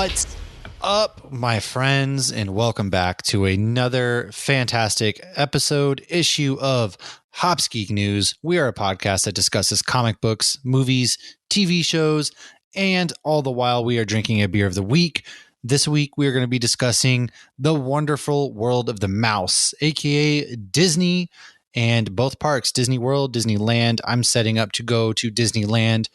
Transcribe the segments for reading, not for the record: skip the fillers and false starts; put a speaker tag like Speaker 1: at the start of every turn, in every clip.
Speaker 1: What's up, my friends, and welcome back to another fantastic issue of Hops Geek News. We are a podcast that discusses comic books, movies, TV shows, and all the while we are drinking a beer of the week. This week we are going to be discussing the wonderful world of the mouse, aka Disney, and both parks, Disney World, Disneyland. I'm setting up to go to Disneyland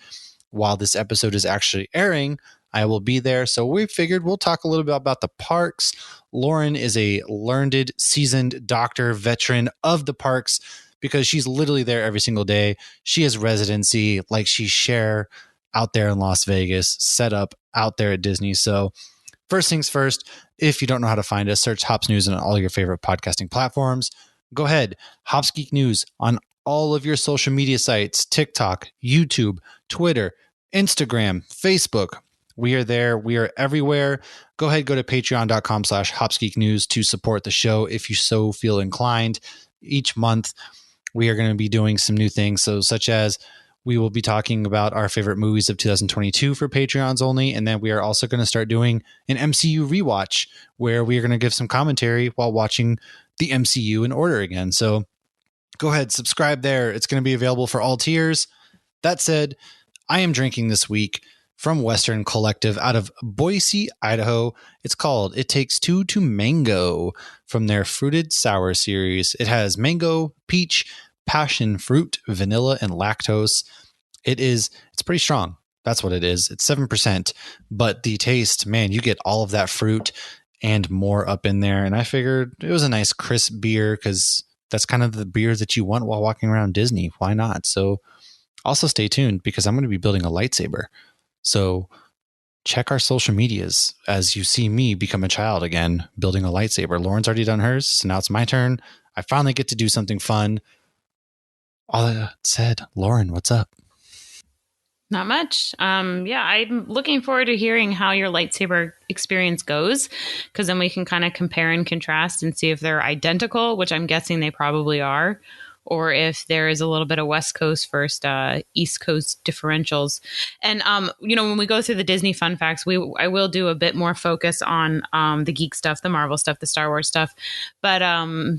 Speaker 1: while this episode is actually airing. I will be there. So we figured we'll talk a little bit about the parks. Lauren is a learned, seasoned doctor, veteran of the parks because she's literally there every single day. She has residency like she share out there in Las Vegas, set up out there at Disney. So first things first, if you don't know how to find us, search Hops News on all your favorite podcasting platforms. Go ahead, Hops Geek News on all of your social media sites, TikTok, YouTube, Twitter, Instagram, Facebook. We are there. We are everywhere. Go ahead, go to patreon.com/hopsgeeknews to support the show if you so feel inclined. Each month, we are going to be doing some new things. So such as we will be talking about our favorite movies of 2022 for Patreons only. And then we are also going to start doing an MCU rewatch where we are going to give some commentary while watching the MCU in order again. So go ahead, subscribe there. It's going to be available for all tiers. That said, I am drinking this week from Western Collective out of Boise, Idaho. It's called It Takes Two to Mango from their Fruited Sour series. It has mango, peach, passion fruit, vanilla, and lactose. It's pretty strong. That's what it is. It's 7%, but the taste, man, you get all of that fruit and more up in there. And I figured it was a nice crisp beer because that's kind of the beer that you want while walking around Disney. Why not? So also stay tuned because I'm going to be building a lightsaber. So check our social medias as you see me become a child again, building a lightsaber. Lauren's already done hers, so now it's my turn. I finally get to do something fun. All that said, Lauren, what's up?
Speaker 2: Not much. Yeah, I'm looking forward to hearing how your lightsaber experience goes, because then we can kind of compare and contrast and see if they're identical, which I'm guessing they probably are, or if there is a little bit of West Coast versus East Coast differentials. And, when we go through the Disney fun facts, I will do a bit more focus on the geek stuff, the Marvel stuff, the Star Wars stuff. But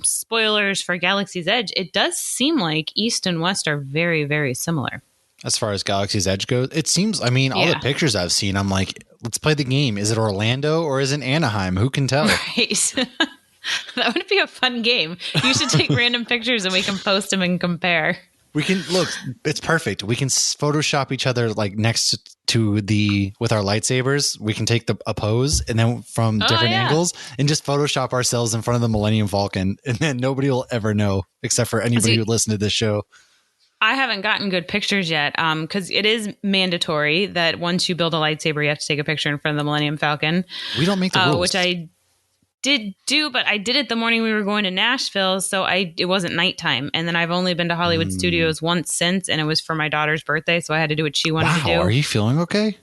Speaker 2: spoilers for Galaxy's Edge, it does seem like East and West are very, very similar.
Speaker 1: As far as Galaxy's Edge goes, it seems, all the pictures I've seen, I'm like, let's play the game. Is it Orlando or is it Anaheim? Who can tell?
Speaker 2: Right. That would be a fun game. You should take random pictures and we can post them and compare.
Speaker 1: We can look, it's perfect. We can Photoshop each other like next to with our lightsabers. We can take a pose and then from different angles and just Photoshop ourselves in front of the Millennium Falcon. And then nobody will ever know except for anybody who listened to this show.
Speaker 2: I haven't gotten good pictures yet because it is mandatory that once you build a lightsaber, you have to take a picture in front of the Millennium Falcon.
Speaker 1: We don't make the rules.
Speaker 2: Which I did do, but I did it the morning we were going to Nashville, so it wasn't nighttime. And then I've only been to Hollywood Studios once since, and it was for my daughter's birthday, so I had to do what she wanted to do.
Speaker 1: Are you feeling okay?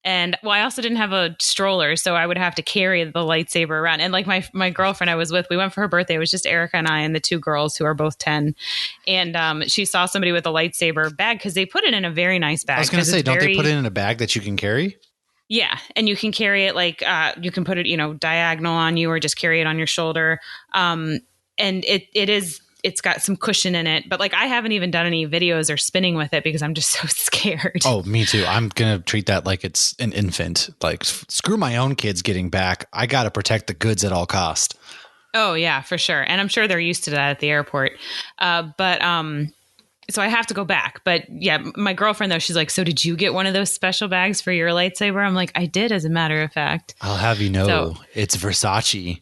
Speaker 2: And I also didn't have a stroller, so I would have to carry the lightsaber around. And like my girlfriend I was with, we went for her birthday. It was just Erica and I and the two girls who are both 10. And she saw somebody with a lightsaber bag because they put it in a very nice bag.
Speaker 1: I was going to say, don't they put it in a bag that you can carry?
Speaker 2: Yeah. And you can carry it like you can put it, diagonal on you or just carry it on your shoulder. And it's got some cushion in it, but like I haven't even done any videos or spinning with it because I'm just so scared.
Speaker 1: Oh, me too. I'm going to treat that like it's an infant. Like screw my own kids getting back. I got to protect the goods at all cost.
Speaker 2: Oh yeah, for sure. And I'm sure they're used to that at the airport. So I have to go back. But yeah, my girlfriend though, she's like, so did you get one of those special bags for your lightsaber? I'm like, I did, as a matter of fact.
Speaker 1: I'll have you know, it's Versace.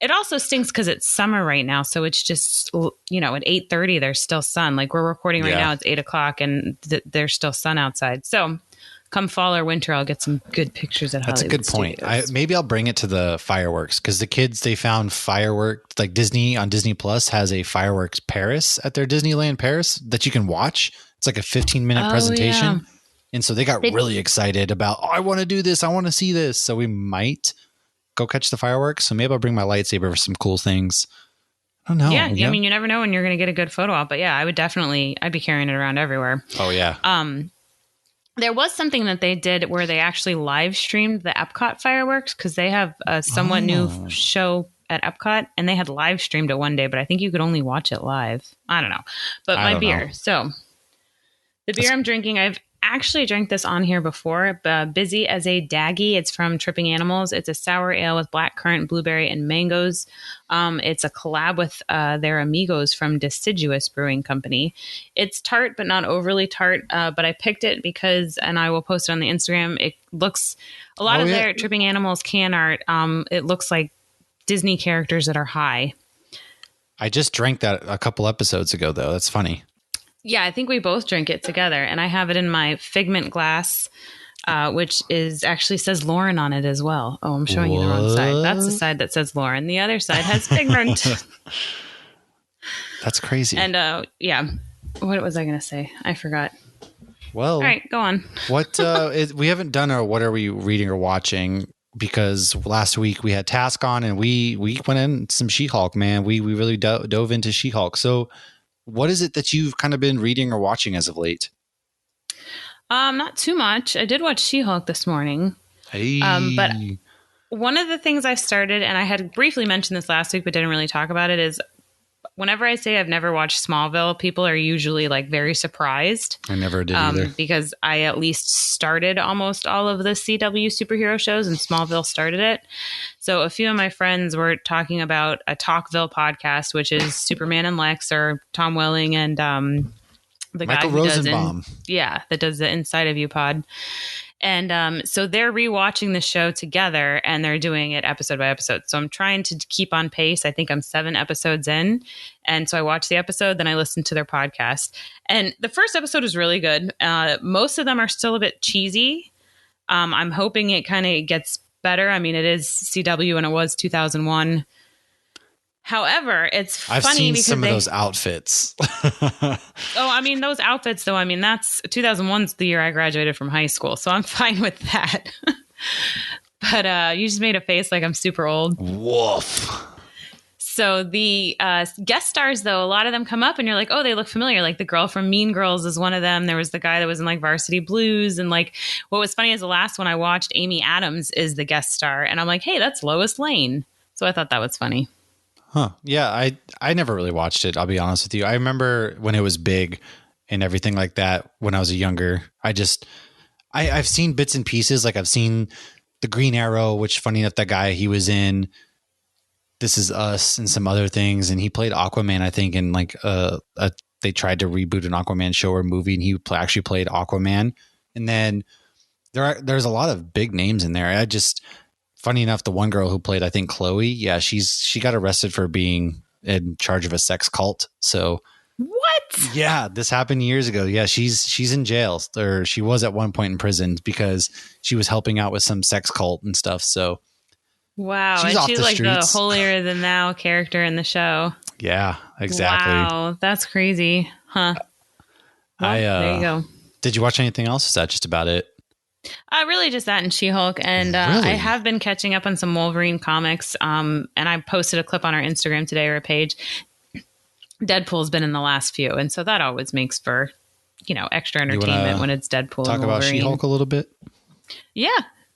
Speaker 2: It also stinks because it's summer right now. So it's just, at 8:30, there's still sun. Like we're recording right now, it's 8 o'clock and there's still sun outside. So come fall or winter, I'll get some good pictures at Hollywood
Speaker 1: That's a good point. Maybe I'll bring it to the fireworks because the kids, they found fireworks, like Disney on Disney Plus has a fireworks Paris at their Disneyland Paris that you can watch. It's like a 15-minute presentation. Yeah. And so they got really excited about, I want to do this. I want to see this. So we might go catch the fireworks. So maybe I'll bring my lightsaber for some cool things. I don't know.
Speaker 2: Yeah. I mean, you never know when you're going to get a good photo op, but yeah, I'd be carrying it around everywhere.
Speaker 1: Oh yeah.
Speaker 2: There was something that they did where they actually live streamed the Epcot fireworks because they have a somewhat new show at Epcot, and they had live streamed it one day, but I think you could only watch it live. I don't know. But my beer. So the beer I'm drinking, I've actually drank this on here before. Busy as a Daggy. It's from Tripping Animals. It's a sour ale with blackcurrant, blueberry, and mangoes. It's a collab with their amigos from Deciduous Brewing Company. It's tart, but not overly tart. But I picked it because, and I will post it on the Instagram, it looks, a lot of their Tripping Animals can art, it looks like Disney characters that are high.
Speaker 1: I just drank that a couple episodes ago, though. That's funny.
Speaker 2: Yeah, I think we both drink it together, and I have it in my Figment glass, which is actually says Lauren on it as well. Oh, I'm showing you the wrong side. That's the side that says Lauren. The other side has Figment.
Speaker 1: That's crazy.
Speaker 2: And yeah, what was I going to say? I forgot.
Speaker 1: Well,
Speaker 2: all right, go on.
Speaker 1: What we haven't done our what are we reading or watching, because last week we had Task on and we went in some She-Hulk, man. We really dove into She-Hulk. So what is it that you've kind of been reading or watching as of late?
Speaker 2: Not too much. I did watch She-Hulk this morning.
Speaker 1: Hey.
Speaker 2: But one of the things I started, and I had briefly mentioned this last week, but didn't really talk about it, is whenever I say I've never watched Smallville, people are usually like very surprised.
Speaker 1: I never did either.
Speaker 2: Because I at least started almost all of the CW superhero shows, and Smallville started it. So a few of my friends were talking about a Talkville podcast, which is Superman and Lex, or Tom Welling and the
Speaker 1: Michael
Speaker 2: guy who
Speaker 1: Rosenbaum.
Speaker 2: that does the Inside of You pod. And so they're rewatching the show together, and they're doing it episode by episode. So I'm trying to keep on pace. I think I'm 7 episodes in. And so I watch the episode, then I listen to their podcast. And the first episode is really good. Most of them are still a bit cheesy. I'm hoping it kind of gets better. I mean, it is CW and it was 2001. However, it's funny
Speaker 1: I've seen
Speaker 2: because
Speaker 1: some of those outfits.
Speaker 2: Oh, I mean, those outfits, though, I mean, that's 2001's the year I graduated from high school. So I'm fine with that. But you just made a face like I'm super old.
Speaker 1: Woof.
Speaker 2: So the guest stars, though, a lot of them come up and you're like, oh, they look familiar. Like the girl from Mean Girls is one of them. There was the guy that was in like Varsity Blues. And like what was funny is the last one I watched, Amy Adams is the guest star. And I'm like, hey, that's Lois Lane. So I thought that was funny.
Speaker 1: Huh. Yeah, I never really watched it, I'll be honest with you. I remember when it was big and everything like that when I was younger. I've seen bits and pieces. Like I've seen the Green Arrow, which funny enough, that guy, he was in This Is Us and some other things. And he played Aquaman, I think, in like they tried to reboot an Aquaman show or movie, and he actually played Aquaman. And then there's a lot of big names in there. Funny enough, the one girl who played, I think, Chloe, yeah, she got arrested for being in charge of a sex cult. So
Speaker 2: what?
Speaker 1: Yeah, this happened years ago. Yeah, she's in jail, or she was at one point in prison because she was helping out with some sex cult and stuff. So
Speaker 2: wow, she's like streets. The holier than thou character in the show.
Speaker 1: Yeah, exactly.
Speaker 2: Wow, that's crazy, huh? Well, there you go.
Speaker 1: Did you watch anything else? Is that just about it?
Speaker 2: Really just that and She-Hulk. And
Speaker 1: really?
Speaker 2: I have been catching up on some Wolverine comics. And I posted a clip on our Instagram today, or a page. Deadpool's been in the last few. And so that always makes for, extra entertainment when it's Deadpool.
Speaker 1: Talk
Speaker 2: and
Speaker 1: about She-Hulk a little bit?
Speaker 2: Yeah.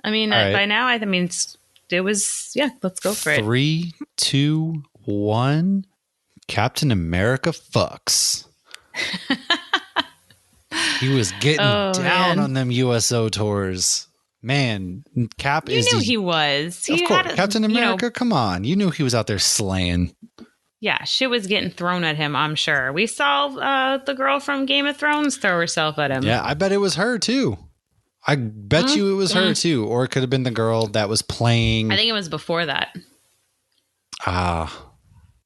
Speaker 2: I mean, right. By now, it was, let's go for it.
Speaker 1: 3, 2, 1. Captain America fucks. He was getting down on them USO tours. Man, Cap
Speaker 2: you knew he was.
Speaker 1: Of course. Captain America, come on. You knew he was out there slaying.
Speaker 2: Yeah, shit was getting thrown at him, I'm sure. We saw the girl from Game of Thrones throw herself at him.
Speaker 1: Yeah, I bet it was her, too. I bet you it was her, too. Or it could have been the girl that was playing.
Speaker 2: I think it was before that.
Speaker 1: Ah.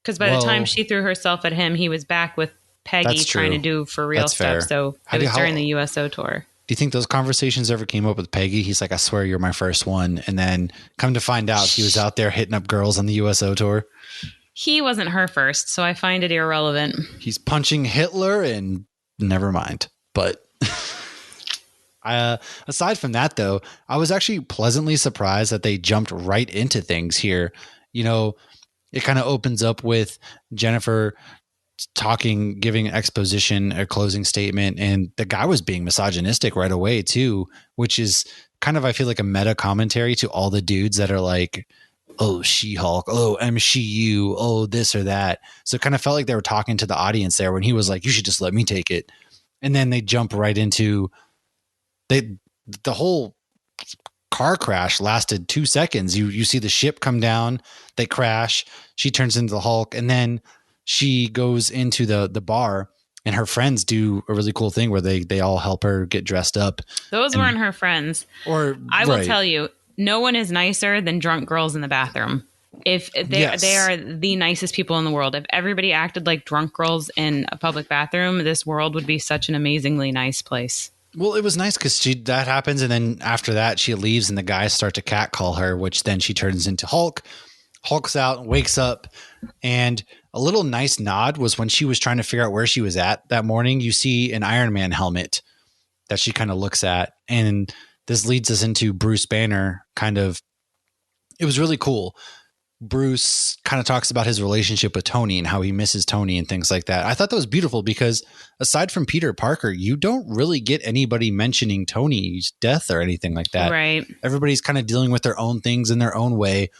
Speaker 2: Because by the time she threw herself at him, he was back with Peggy trying to do for real stuff. Fair. So it was during the USO tour.
Speaker 1: Do you think those conversations ever came up with Peggy? He's like, I swear you're my first one. And then come to find out he was out there hitting up girls on the USO tour.
Speaker 2: He wasn't her first, so I find it irrelevant.
Speaker 1: He's punching Hitler and never mind. But aside from that, though, I was actually pleasantly surprised that they jumped right into things here. It kind of opens up with Jennifer talking, giving exposition, a closing statement, and the guy was being misogynistic right away too, which is kind of, I feel like, a meta commentary to all the dudes that are like, oh, She-Hulk, oh, MCU, oh, this or that. So it kind of felt like they were talking to the audience there when he was like, you should just let me take it. And then they jump right into the whole car crash lasted 2 seconds. You see the ship come down, they crash, she turns into the Hulk, and then she goes into the bar, and her friends do a really cool thing where they all help her get dressed up.
Speaker 2: Those weren't her friends.
Speaker 1: Or
Speaker 2: I will tell you, no one is nicer than drunk girls in the bathroom. If they are the nicest people in the world. If everybody acted like drunk girls in a public bathroom, this world would be such an amazingly nice place.
Speaker 1: Well, it was nice because that happens, and then after that, she leaves, and the guys start to catcall her, which then she turns into Hulk. Hulk's out, wakes up, and a little nice nod was when she was trying to figure out where she was at that morning. You see an Iron Man helmet that she kind of looks at, and this leads us into Bruce Banner. It was really cool. Bruce kind of talks about his relationship with Tony and how he misses Tony and things like that. I thought that was beautiful because aside from Peter Parker, you don't really get anybody mentioning Tony's death or anything like that.
Speaker 2: Right.
Speaker 1: Everybody's kind of dealing with their own things in their own way.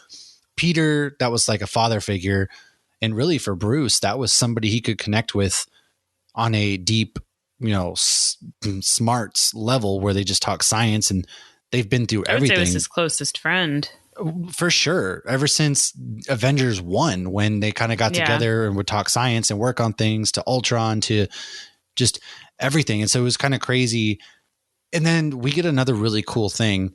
Speaker 1: Peter, that was like a father figure. And really for Bruce, that was somebody he could connect with on a deep, smarts level where they just talk science, and they've been through everything. I would say
Speaker 2: it was his closest friend.
Speaker 1: For sure. Ever since Avengers 1, when they kind of got together and would talk science and work on things, to Ultron, to just everything. And so it was kind of crazy. And then we get another really cool thing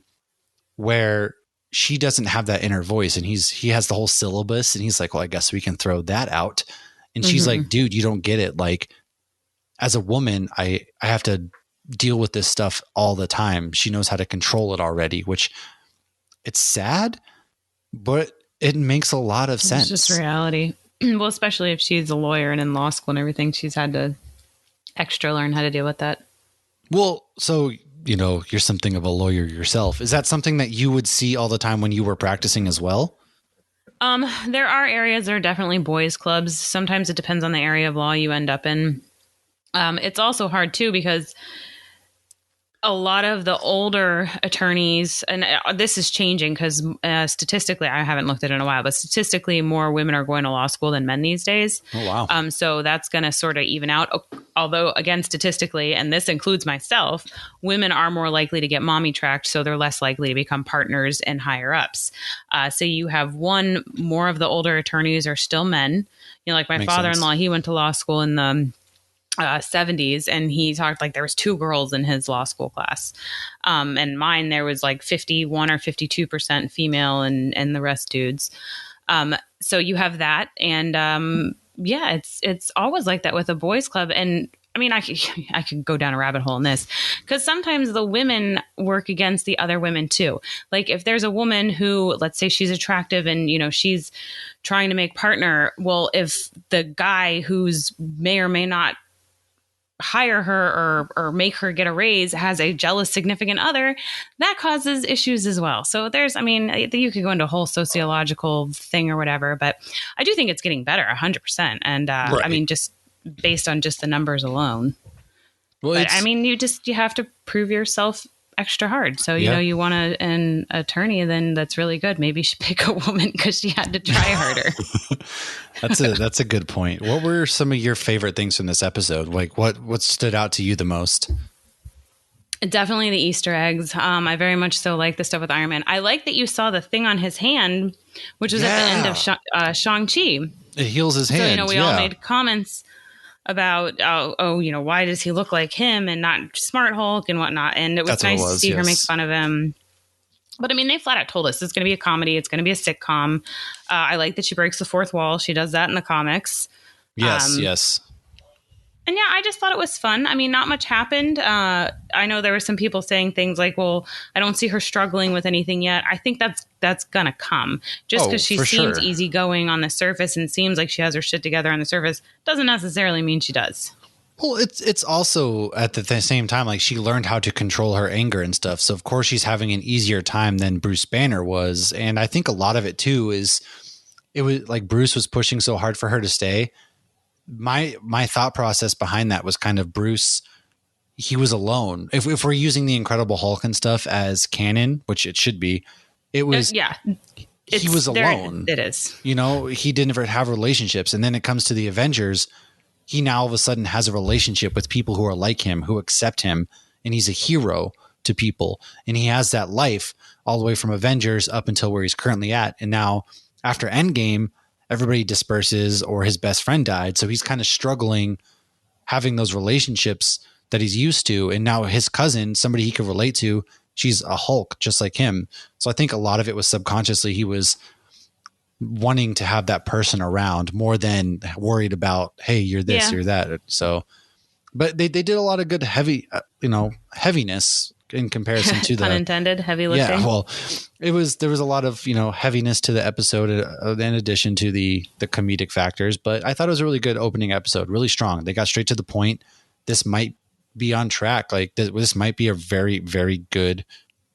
Speaker 1: where she doesn't have that inner voice, and he has the whole syllabus, and he's like, well, I guess we can throw that out. And she's like, dude, you don't get it. Like, as a woman, I have to deal with this stuff all the time. She knows how to control it already, which it's sad, but it makes a lot of sense.
Speaker 2: It's just reality. Well, especially if she's a lawyer and in law school and everything, she's had to extra learn how to deal with that.
Speaker 1: Well, so, you're something of a lawyer yourself. Is that something that you would see all the time when you were practicing as well?
Speaker 2: There are areas that are definitely boys' clubs. Sometimes it depends on the area of law you end up in. It's also hard too, because a lot of the older attorneys, and this is changing because statistically, I haven't looked at it in a while, but statistically more women are going to law school than men these days.
Speaker 1: Oh, wow.
Speaker 2: So that's going to sort of even out. Although, again, statistically, and this includes myself, women are more likely to get mommy tracked, so they're less likely to become partners and higher ups. So you have more of the older attorneys are still men. Like my
Speaker 1: Makes
Speaker 2: father-in-law,
Speaker 1: sense.
Speaker 2: He went to law school in the 70s, and he talked like there was 2 girls in his law school class. And mine, there was like 51 or 52% female and the rest dudes. So you have that. And it's always like that with a boys club. And I mean, I could go down a rabbit hole in this, because sometimes the women work against the other women too. Like if there's a woman who, let's say she's attractive and, she's trying to make partner. Well, if the guy who's may or may not hire her or make her get a raise has a jealous significant other, that causes issues as well. So you could go into a whole sociological thing or whatever, but I do think it's getting better 100%. And
Speaker 1: right.
Speaker 2: I mean, just based on just the numbers alone.
Speaker 1: Well,
Speaker 2: but I mean, you have to prove yourself extra hard. So, you want an attorney then that's really good. Maybe you should pick a woman because she had to try harder.
Speaker 1: That's a good point. What were some of your favorite things from this episode? Like what stood out to you the most?
Speaker 2: Definitely the Easter eggs. I very much so like the stuff with Iron Man. I like that you saw the thing on his hand, which was at the end of Shang-Chi.
Speaker 1: It heals his hand.
Speaker 2: So, we all made comments about, why does he look like him and not Smart Hulk and whatnot? And it was nice to see her make fun of him. But I mean, they flat out told us it's going to be a comedy. It's going to be a sitcom. I like that she breaks the fourth wall. She does that in the comics.
Speaker 1: Yes.
Speaker 2: And yeah, I just thought it was fun. I mean, not much happened. I know there were some people saying things like, well, I don't see her struggling with anything yet. I think that's going to come. Just because she seems easygoing on the surface and seems like she has her shit together on the surface doesn't necessarily mean she does.
Speaker 1: Well, it's also at the same time, like she learned how to control her anger and stuff. So of course she's having an easier time than Bruce Banner was. And I think a lot of it too is it was like Bruce was pushing so hard for her to stay. my thought process behind that was kind of Bruce. He was alone. If we're using the Incredible Hulk and stuff as canon, which it should be, it was he was alone.
Speaker 2: It is.
Speaker 1: You know, he didn't ever have relationships. And then it comes to the Avengers. He now all of a sudden has a relationship with people who are like him, who accept him, and he's a hero to people. And he has that life all the way from Avengers up until where he's currently at. And now after Endgame, everybody disperses or his best friend died. So he's kind of struggling having those relationships that he's used to. And now his cousin, somebody he could relate to, she's a Hulk just like him. So I think a lot of it was subconsciously he was wanting to have that person around more than worried about, hey, you're this, you're that. So, but they did a lot of good heaviness in comparison to the
Speaker 2: unintended heavy lifting.
Speaker 1: Yeah, well, there was a lot of, heaviness to the episode in addition to the comedic factors, but I thought it was a really good opening episode, really strong. They got straight to the point. This might be on track. Like this might be a very, very good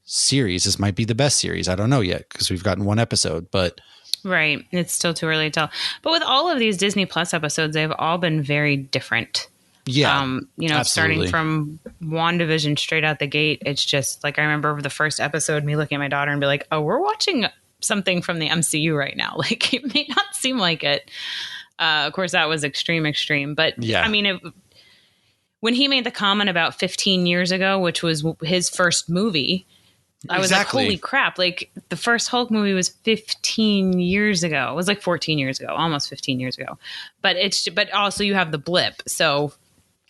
Speaker 1: series. This might be the best series. I don't know yet because we've gotten one episode, but
Speaker 2: right. It's still too early to tell. But with all of these Disney Plus episodes, they've all been very different.
Speaker 1: Yeah.
Speaker 2: Absolutely. Starting from WandaVision straight out the gate, it's just like I remember the first episode, me looking at my daughter and be like, oh, we're watching something from the MCU right now. Like it may not seem like it. Of course, that was extreme. But yeah. I mean, when he made the comment about 15 years ago, which was his first movie, I was like, holy crap. Like the first Hulk movie was 15 years ago. It was like 14 years ago, almost 15 years ago. But also you have the blip. So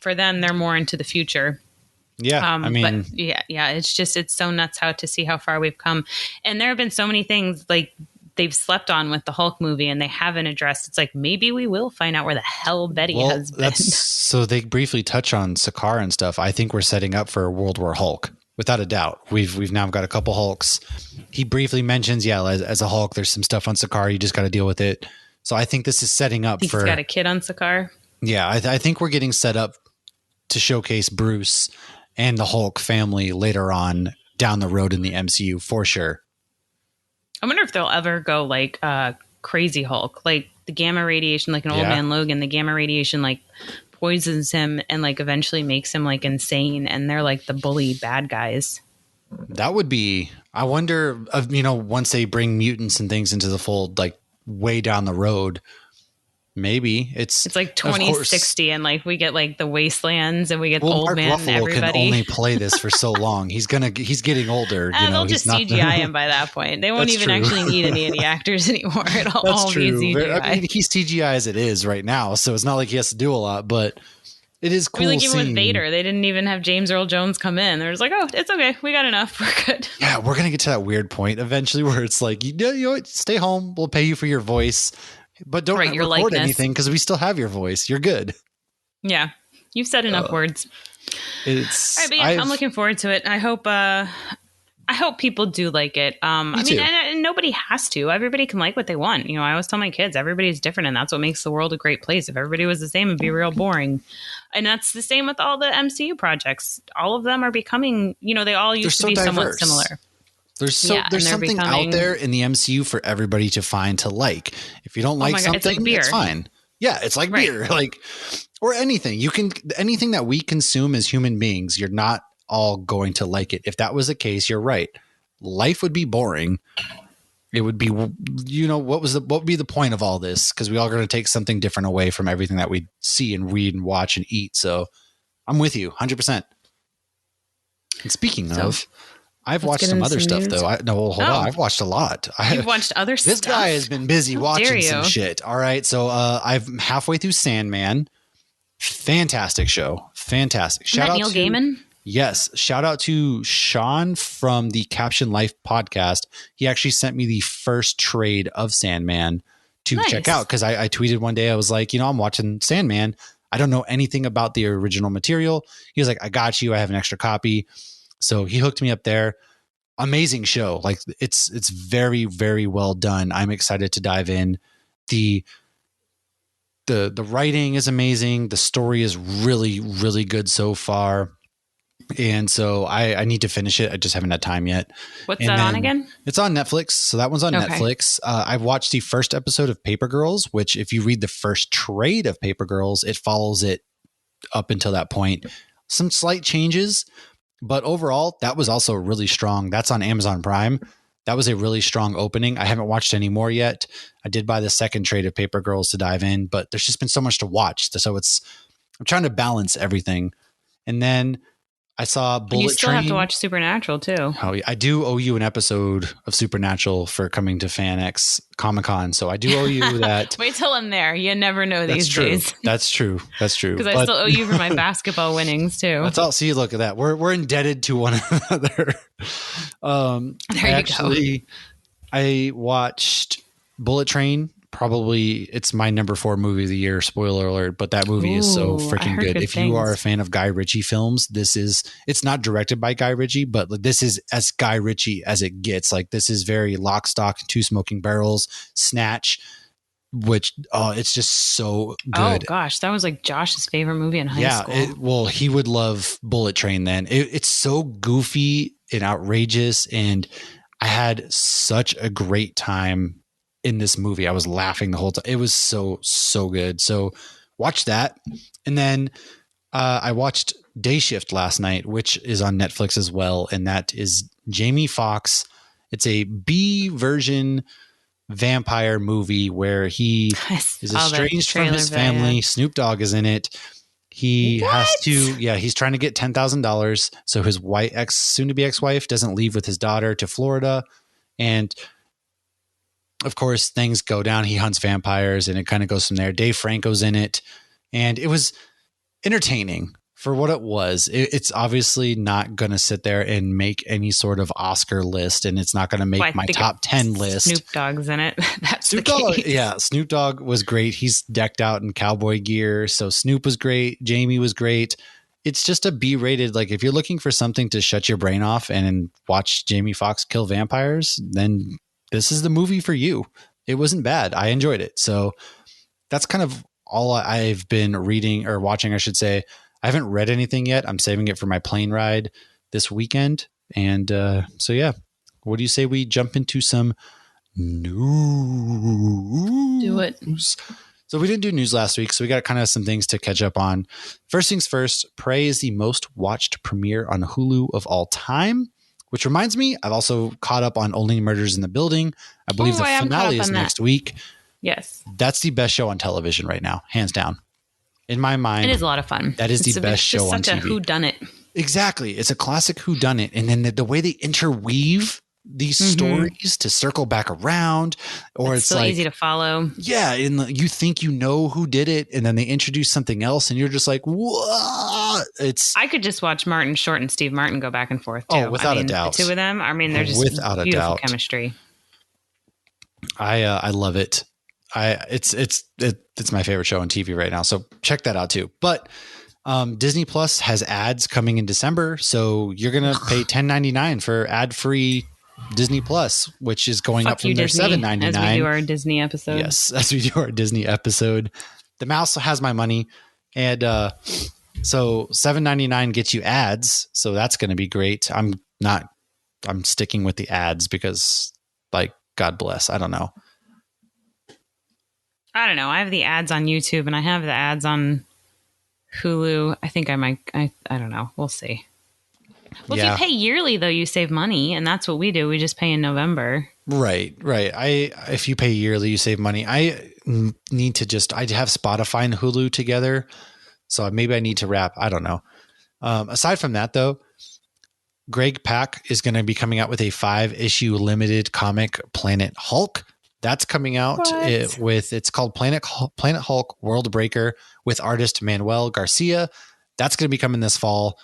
Speaker 2: for them, they're more into the future.
Speaker 1: Yeah.
Speaker 2: But it's so nuts to see how far we've come. And there have been so many things like they've slept on with the Hulk movie and they haven't addressed. It's like, maybe we will find out where the hell Betty has been.
Speaker 1: So they briefly touch on Sakaar and stuff. I think we're setting up for World War Hulk. Without a doubt. We've now got a couple Hulks. He briefly mentions, as a Hulk, there's some stuff on Sakaar. You just got to deal with it. So I think this is setting up for...
Speaker 2: He's got a kid on Sakaar?
Speaker 1: Yeah, I think we're getting set up to showcase Bruce and the Hulk family later on down the road in the MCU, for sure.
Speaker 2: I wonder if they'll ever go like Crazy Hulk, like the gamma radiation, like an Old Man Logan, the gamma radiation like poisons him and like eventually makes him like insane, and they're like the bully bad guys.
Speaker 1: That would be, I wonder, once they bring mutants and things into the fold, like way down the road, maybe it's
Speaker 2: like 2060 and like we get like the wastelands and we get Old
Speaker 1: Mark
Speaker 2: Man
Speaker 1: Ruffalo
Speaker 2: and everybody
Speaker 1: can only play this for so long. He's getting older.
Speaker 2: They'll just CGI him by that point. They won't even actually need any of the actors anymore. It'll all be CGI.
Speaker 1: I mean, he's CGI as it is right now, so it's not like he has to do a lot, but it is cool.
Speaker 2: Like even with Vader, they didn't even have James Earl Jones come in. They're just like, oh, it's okay. We got enough. We're good.
Speaker 1: Yeah, we're going to get to that weird point eventually where it's like, you know what? Stay home. We'll pay you for your voice. But don't record anything because we still have your voice. You're good.
Speaker 2: Yeah. You've said enough words.
Speaker 1: All
Speaker 2: right, but I'm looking forward to it. I hope people do like it. And nobody has to. Everybody can like what they want. I always tell my kids, everybody's different, and that's what makes the world a great place. If everybody was the same, it'd be real boring. And that's the same with all the MCU projects. All of them are becoming, they all used to be somewhat similar.
Speaker 1: There's something out there in the MCU for everybody to find to like. If you don't like something, it's fine. Yeah, it's like beer, or anything. Anything that we consume as human beings, you're not all going to like it. If that was the case, you're right. Life would be boring. It would be, what would be the point of all this? Because we all going to take something different away from everything that we see and read and watch and eat. So I'm with you 100%. And speaking of, I've watched some other stuff though. Hold on. I've watched a lot.
Speaker 2: You've watched other stuff.
Speaker 1: This guy has been busy watching some shit. All right. So I'm halfway through Sandman. Fantastic show. Fantastic.
Speaker 2: Shout out Neil Gaiman?
Speaker 1: Yes. Shout out to Sean from the Caption Life podcast. He actually sent me the first trade of Sandman to check out because I tweeted one day. I was like, I'm watching Sandman. I don't know anything about the original material. He was like, I got you. I have an extra copy. So he hooked me up there. Amazing show. Like it's very, very well done. I'm excited to dive in. The writing is amazing. The story is really, really good so far. And so I need to finish it. I just haven't had time yet.
Speaker 2: What's
Speaker 1: And
Speaker 2: that on
Speaker 1: then
Speaker 2: again?
Speaker 1: It's on Netflix. So that one's on
Speaker 2: Okay.
Speaker 1: Netflix. I've watched the first episode of Paper Girls, which if you read the first trade of Paper Girls, it follows it up until that point. Some slight changes, but overall, that was also really strong. That's on Amazon Prime. That was a really strong opening. I haven't watched any more yet. I did buy the second trade of Paper Girls to dive in, but there's just been so much to watch. So I'm trying to balance everything. And then I saw Bullet Train.
Speaker 2: And you still have to watch Supernatural too.
Speaker 1: Oh, I do owe you an episode of Supernatural for coming to FanX Comic-Con. So I do owe you that.
Speaker 2: Wait till I'm there. You never know these days.
Speaker 1: That's true. That's true.
Speaker 2: Because I still owe you for my basketball winnings too.
Speaker 1: That's all. See, look at that. We're indebted to one another.
Speaker 2: There you go.
Speaker 1: I watched Bullet Train. Probably it's my number 4 movie of the year. Spoiler alert, but that movie is so freaking good. If you are a fan of Guy Ritchie films, it's not directed by Guy Ritchie, but this is as Guy Ritchie as it gets. Like this is very Lock, Stock, and Two Smoking Barrels, Snatch, which it's just so good.
Speaker 2: Oh gosh, that was like Josh's favorite movie in high school.
Speaker 1: Well, he would love Bullet Train then. It's so goofy and outrageous, and I had such a great time in this movie. I was laughing the whole time. It was so good. So watch that. And then I watched Day Shift last night, which is on Netflix as well. And that is Jamie Foxx. It's a B version vampire movie where he is estranged from his family. Snoop Dogg is in it. He has to, he's trying to get $10,000. So his soon to be ex-wife doesn't leave with his daughter to Florida. And of course, things go down. He hunts vampires and it kind of goes from there. Dave Franco's in it. And it was entertaining for what it was. It's obviously not going to sit there and make any sort of Oscar list. And it's not going to make my top 10 list.
Speaker 2: Snoop Dogg's in it. That's
Speaker 1: Snoop Dogg. Yeah, Snoop Dogg was great. He's decked out in cowboy gear. So Snoop was great. Jamie was great. It's just a B-rated. Like if you're looking for something to shut your brain off and watch Jamie Foxx kill vampires, then this is the movie for you. It wasn't bad. I enjoyed it. So that's kind of all I've been reading or watching, I should say. I haven't read anything yet. I'm saving it for my plane ride this weekend. And so, yeah, what do you say we jump into some news?
Speaker 2: Do it.
Speaker 1: So we didn't do news last week, so we got kind of some things to catch up on. First things first, Prey is the most watched premiere on Hulu of all time. Which reminds me, I've also caught up on Only Murders in the Building. I believe the finale is next week.
Speaker 2: Yes.
Speaker 1: That's the best show on television right now, hands down. In my mind.
Speaker 2: It is a lot of fun.
Speaker 1: That is the best show on TV.
Speaker 2: It's such a whodunit.
Speaker 1: Exactly. It's a classic whodunit. And then the way they interweave these stories to circle back around, or it's so like,
Speaker 2: easy to follow.
Speaker 1: Yeah. And you think you know who did it, and then they introduce something else, and you're just like, what?
Speaker 2: I could just watch Martin Short and Steve Martin go back and forth too.
Speaker 1: Oh, without a doubt.
Speaker 2: The two of them, they're just
Speaker 1: without a
Speaker 2: beautiful
Speaker 1: doubt.
Speaker 2: chemistry.
Speaker 1: I love it. It's my favorite show on TV right now. So check that out too. But Disney Plus has ads coming in December, so you're gonna pay $10.99 for ad-free Disney Plus, which is going up from their $7.99
Speaker 2: as we do our Disney episode.
Speaker 1: Yes, as we do our Disney episode. The mouse has my money, and so $7.99 gets you ads, so that's going to be great. I'm sticking with the ads because, like, God bless. I don't know.
Speaker 2: I have the ads on YouTube and I have the ads on Hulu. I think I might. I don't know. We'll see. Well, if you pay yearly, though, you save money, and that's what we do. We just pay in November. Right.
Speaker 1: If you pay yearly, you save money. I need to I have Spotify and Hulu together, so maybe I need to wrap. I don't know. Aside from that, though, Greg Pak is going to be coming out with a 5-issue limited comic, Planet Hulk. That's coming out it's called Planet Hulk World Breaker with artist Manuel Garcia. That's going to be coming this fall.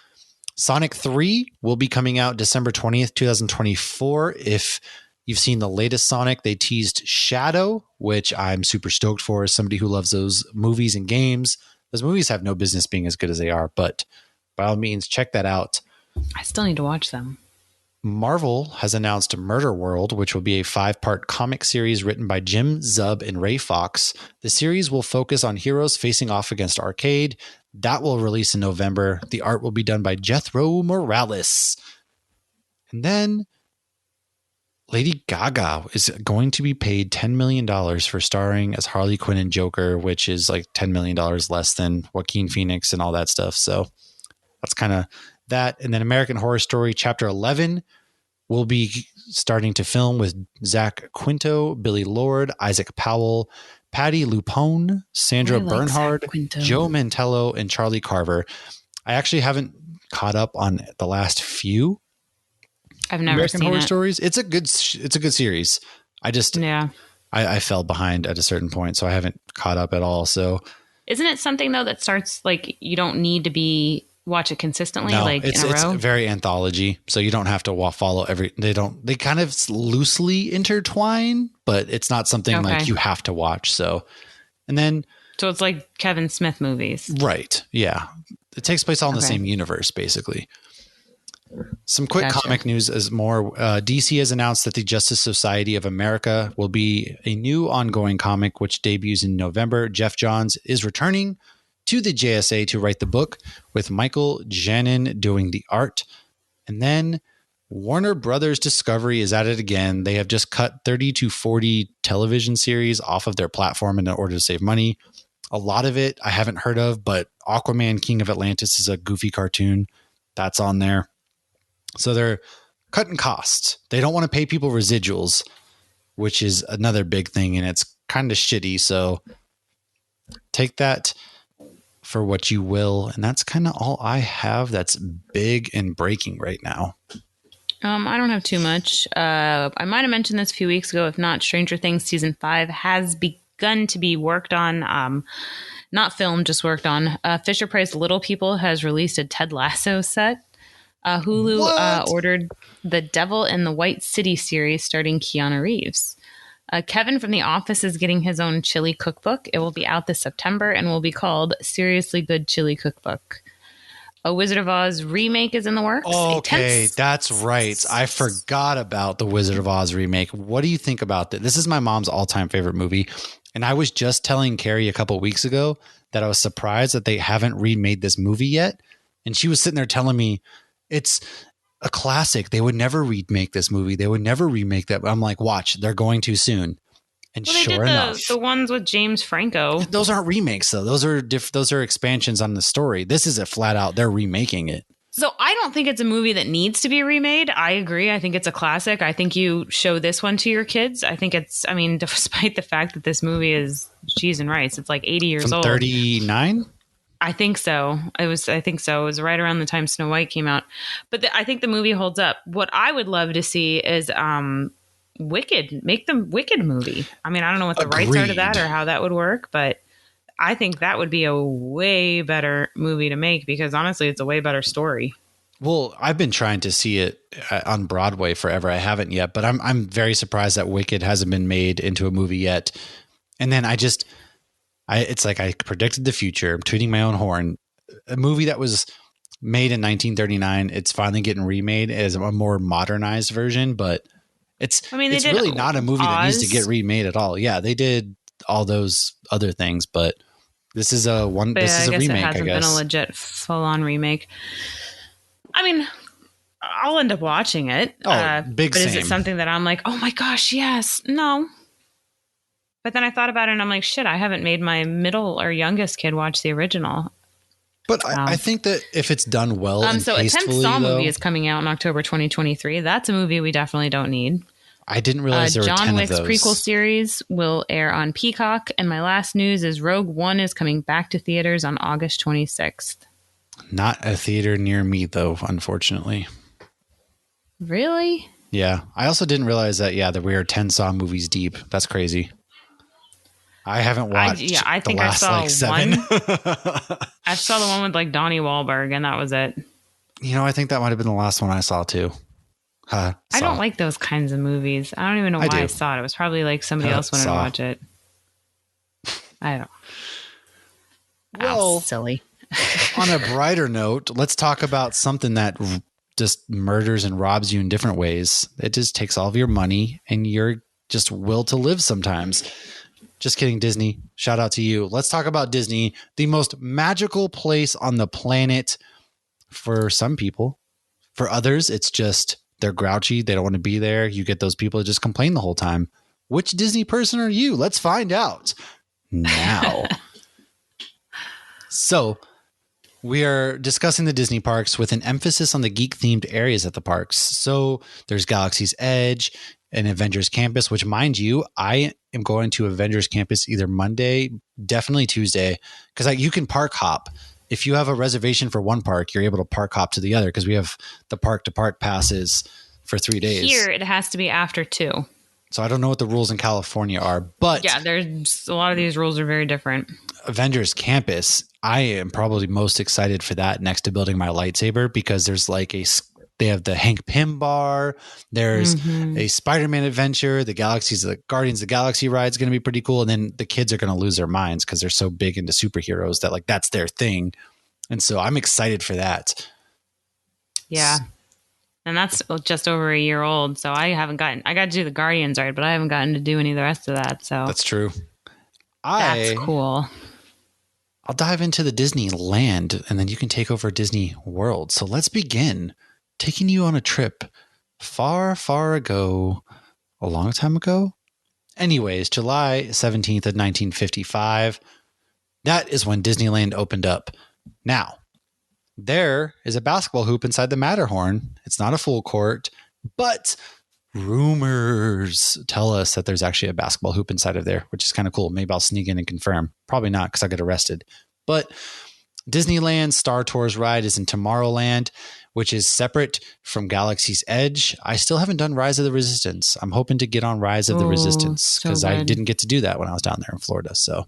Speaker 1: Sonic 3 will be coming out December 20th, 2024. If you've seen the latest Sonic, they teased Shadow, which I'm super stoked for as somebody who loves those movies and games. Those movies have no business being as good as they are, but by all means, check that out.
Speaker 2: I still need to watch them.
Speaker 1: Marvel has announced Murder World, which will be a 5-part comic series written by Jim Zub and Ray Fox. The series will focus on heroes facing off against Arcade, That will release in November. The art will be done by Jethro Morales. And then Lady Gaga is going to be paid $10 million for starring as Harley Quinn and Joker, which is like $10 million less than Joaquin Phoenix and all that stuff. So that's kind of that. And then American Horror Story Chapter 11 will be starting to film with Zach Quinto, Billy Lord, Isaac Powell, Patty Lupone, Sandra Bernhard, Joe Mantello, and Charlie Carver. I actually haven't caught up on the last few
Speaker 2: I've never
Speaker 1: American
Speaker 2: seen
Speaker 1: Horror
Speaker 2: it.
Speaker 1: Stories. It's a good series. I fell behind at a certain point, so I haven't caught up at all. So
Speaker 2: isn't it something though that starts like you don't need to watch it consistently,
Speaker 1: no,
Speaker 2: like
Speaker 1: it's
Speaker 2: in a row?
Speaker 1: It's very anthology, so you don't have to follow every. They kind of loosely intertwine, but it's not something like you have to watch. So, and then
Speaker 2: so it's like Kevin Smith movies,
Speaker 1: right? Yeah, it takes place all in the same universe, basically. Some quick comic news is more. DC has announced that the Justice Society of America will be a new ongoing comic which debuts in November. Jeff Johns is returning to the JSA to write the book, with Michael Janin doing the art. And then Warner Brothers Discovery is at it again. They have just cut 30 to 40 television series off of their platform in order to save money. A lot of it I haven't heard of, but Aquaman King of Atlantis is a goofy cartoon that's on there. So they're cutting costs. They don't want to pay people residuals, which is another big thing, and it's kind of shitty. So take that for what you will. And that's kind of all I have that's big and breaking right now.
Speaker 2: I don't have too much. I might have mentioned this a few weeks ago. If not, Stranger Things Season 5 has begun to be worked on. Not filmed, just worked on. Fisher Price Little People has released a Ted Lasso set. Hulu ordered the Devil in the White City series starring Keanu Reeves. Kevin from The Office is getting his own chili cookbook. It will be out this September and will be called Seriously Good Chili Cookbook. A Wizard of Oz remake is in the works.
Speaker 1: Okay, that's right. I forgot about the Wizard of Oz remake. What do you think about that? This is my mom's all-time favorite movie. And I was just telling Carrie a couple of weeks ago that I was surprised that they haven't remade this movie yet. And she was sitting there telling me, it's a classic. They would never remake this movie. They would never remake that. I'm like, watch, they're going to soon. And sure enough,
Speaker 2: the ones with James Franco.
Speaker 1: Those aren't remakes, though. Those are expansions on the story. This is a flat out. They're remaking it.
Speaker 2: So I don't think it's a movie that needs to be remade. I agree. I think it's a classic. I think you show this one to your kids. I think despite the fact that this movie is cheese and rice, it's like 80 years old. 39. I think so. It was right around the time Snow White came out. But I think the movie holds up. What I would love to see is Wicked. Make the Wicked movie. I mean, I don't know what the rights are to that or how that would work, but I think that would be a way better movie to make because honestly, it's a way better story.
Speaker 1: Well, I've been trying to see it on Broadway forever. I haven't yet, but I'm very surprised that Wicked hasn't been made into a movie yet. And then it's like I predicted the future. I'm tooting my own horn. A movie that was made in 1939, it's finally getting remade as a more modernized version, but it's really not a movie that needs to get remade at all. Yeah, they did all those other things, but this is a remake, I guess.
Speaker 2: It hasn't been a legit full-on remake. I mean, I'll end up watching it. But is it something that I'm like, oh my gosh, yes? No. But then I thought about it and I'm like, shit, I haven't made my middle or youngest kid watch the original.
Speaker 1: But I think that if it's done well and
Speaker 2: so
Speaker 1: tastefully,
Speaker 2: a 10th Saw movie is coming out in October 2023. That's a movie we definitely don't need.
Speaker 1: I didn't realize there were 10 of those.
Speaker 2: John Wick's prequel series will air on Peacock. And my last news is Rogue One is coming back to theaters on August 26th.
Speaker 1: Not a theater near me, though, unfortunately.
Speaker 2: Really?
Speaker 1: Yeah. I also didn't realize that we are 10 Saw movies deep. That's crazy. I haven't watched
Speaker 2: I think I saw
Speaker 1: 7.
Speaker 2: one. I saw the one with like Donnie Wahlberg, and that was it.
Speaker 1: I think that might have been the last one I saw, too.
Speaker 2: I don't like those kinds of movies. I don't even know why I saw it. It was probably like somebody else wanted to watch it. I don't.
Speaker 1: Well,
Speaker 2: silly.
Speaker 1: On a brighter note, let's talk about something that just murders and robs you in different ways. It just takes all of your money and your just will to live sometimes. Just kidding, Disney. Shout out to you. Let's talk about Disney, the most magical place on the planet for some people. For others, it's just they're grouchy. They don't want to be there. You get those people that just complain the whole time. Which Disney person are you? Let's find out now. So we are discussing the Disney parks with an emphasis on the geek-themed areas at the parks. So there's Galaxy's Edge and Avengers Campus, which, mind you, I am going to Avengers Campus either Monday, definitely Tuesday, because you can park hop. If you have a reservation for one park, you're able to park hop to the other because we have the park-to-park passes for 3 days.
Speaker 2: Here, it has to be after 2.
Speaker 1: So I don't know what the rules in California are, but
Speaker 2: yeah, there's a lot of these rules are very different. Avengers
Speaker 1: Campus, I am probably most excited for that next to building my lightsaber because there's like they have the Hank Pym bar. There's a Spider-Man adventure. The Guardians of the Galaxy ride is going to be pretty cool. And then the kids are going to lose their minds because they're so big into superheroes that that's their thing. And so I'm excited for that.
Speaker 2: Yeah. And that's just over a year old. So I got to do the Guardians ride, but I haven't gotten to do any of the rest of that. So
Speaker 1: that's true.
Speaker 2: That's cool.
Speaker 1: I'll dive into the Disneyland and then you can take over Disney World. So let's begin taking you on a trip far, far ago, a long time ago. Anyways, July 17th of 1955. That is when Disneyland opened up. Now, there is a basketball hoop inside the Matterhorn. It's not a full court, but rumors tell us that there's actually a basketball hoop inside of there, which is kind of cool. Maybe I'll sneak in and confirm. Probably not because I'll get arrested. But Disneyland Star Tours ride is in Tomorrowland, which is separate from Galaxy's Edge. I still haven't done Rise of the Resistance. I'm hoping to get on Rise of the Resistance because I didn't get to do that when I was down there in Florida. So,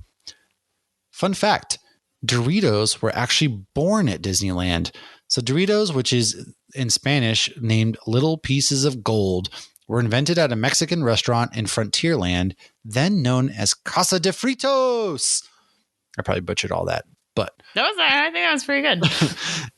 Speaker 1: fun fact, Doritos were actually born at Disneyland. So Doritos, which is in Spanish named Little Pieces of Gold, were invented at a Mexican restaurant in Frontierland, then known as Casa de Fritos. I probably butchered all that, but
Speaker 2: I think that was pretty good.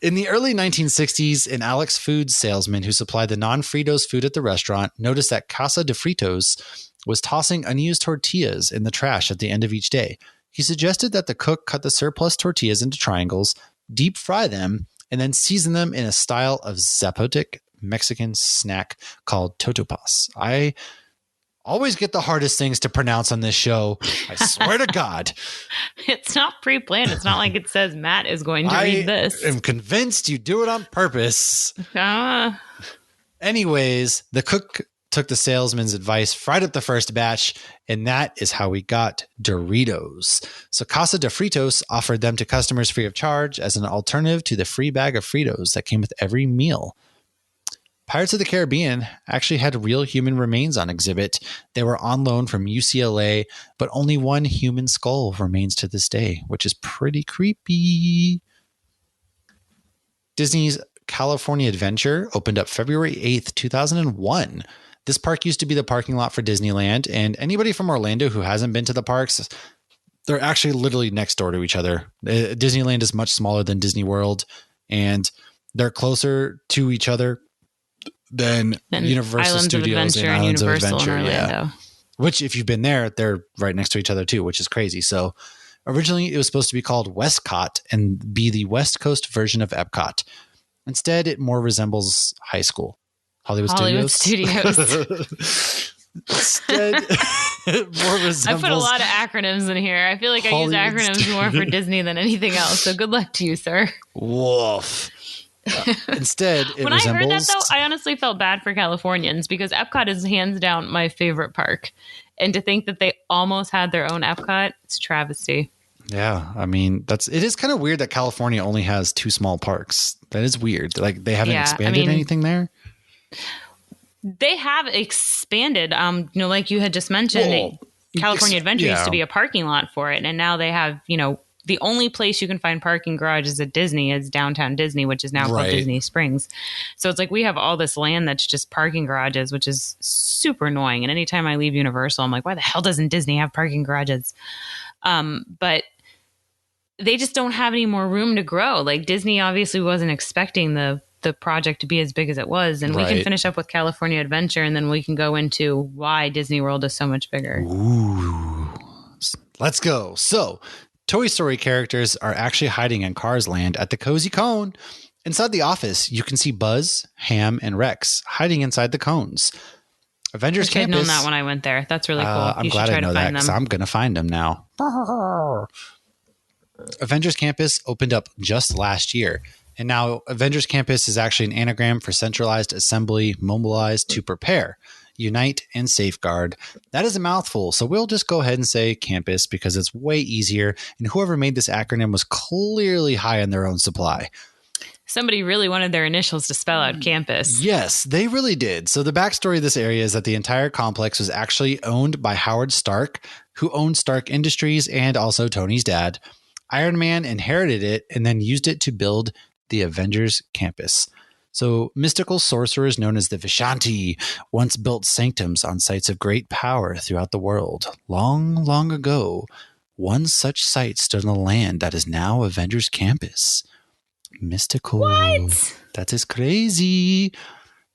Speaker 1: In the early 1960s, an Alex Foods salesman who supplied the non-Fritos food at the restaurant noticed that Casa de Fritos was tossing unused tortillas in the trash at the end of each day. He suggested that the cook cut the surplus tortillas into triangles, deep fry them, and then season them in a style of Zapotec Mexican snack called totopas. I always get the hardest things to pronounce on this show. I swear to God.
Speaker 2: It's not pre-planned. It's not like it says Matt is going to read this.
Speaker 1: I am convinced you do it on purpose. Anyways, the cook took the salesman's advice, fried up the first batch, and that is how we got Doritos. So Casa de Fritos offered them to customers free of charge as an alternative to the free bag of Fritos that came with every meal. Pirates of the Caribbean actually had real human remains on exhibit. They were on loan from UCLA, but only one human skull remains to this day, which is pretty creepy. Disney's California Adventure opened up February 8th, 2001. This park used to be the parking lot for Disneyland, and anybody from Orlando who hasn't been to the parks, they're actually literally next door to each other. Disneyland is much smaller than Disney World, and they're closer to each other than Universal Studios and Islands of Adventure. Yeah. Which, if you've been there, they're right next to each other too, which is crazy. So originally it was supposed to be called Westcott and be the West Coast version of Epcot. Instead, it more resembles high school. Hollywood Studios. Instead, more resembles.
Speaker 2: I put a lot of acronyms in here. I feel like I use acronyms more for Disney than anything else. So good luck to you, sir.
Speaker 1: Woof. Instead, it
Speaker 2: when I heard that, though, I honestly felt bad for Californians because Epcot is hands down my favorite park. And to think that they almost had their own Epcot, it's a travesty.
Speaker 1: Yeah, I mean, it is kind of weird that California only has 2 small parks. That is weird. Like they haven't expanded anything there.
Speaker 2: They have expanded. Like you had just mentioned, California Adventure used to be a parking lot for it, and now they have, the only place you can find parking garages at Disney is downtown Disney, which is now called Disney Springs. So it's like we have all this land that's just parking garages, which is super annoying. And anytime I leave Universal, I'm like, why the hell doesn't Disney have parking garages? But they just don't have any more room to grow. Like Disney obviously wasn't expecting the project to be as big as it was. And we can finish up with California Adventure, and then we can go into why Disney World is so much bigger.
Speaker 1: Ooh. Let's go. So, Toy Story characters are actually hiding in Cars Land at the Cozy Cone. Inside the office, you can see Buzz, Ham, and Rex hiding inside the cones. Avengers
Speaker 2: Wish I'd
Speaker 1: Campus.
Speaker 2: known that when I went there. That's really cool.
Speaker 1: I'm glad I know that because I'm going to find them now. Avengers Campus opened up just last year. And now Avengers Campus is actually an anagram for centralized assembly, mobilized to prepare, unite, and safeguard. That is a mouthful, so we'll just go ahead and say campus because it's way easier. And whoever made this acronym was clearly high on their own supply.
Speaker 2: Somebody really wanted their initials to spell out campus.
Speaker 1: Yes, they really did. So the backstory of this area is that the entire complex was actually owned by Howard Stark, who owned Stark Industries and also Tony's dad. Iron Man inherited it and then used it to build the Avengers Campus. So mystical sorcerers known as the Vishanti once built sanctums on sites of great power throughout the world. Long, long ago, one such site stood on the land that is now Avengers Campus. Mystical.
Speaker 2: What?
Speaker 1: That is crazy.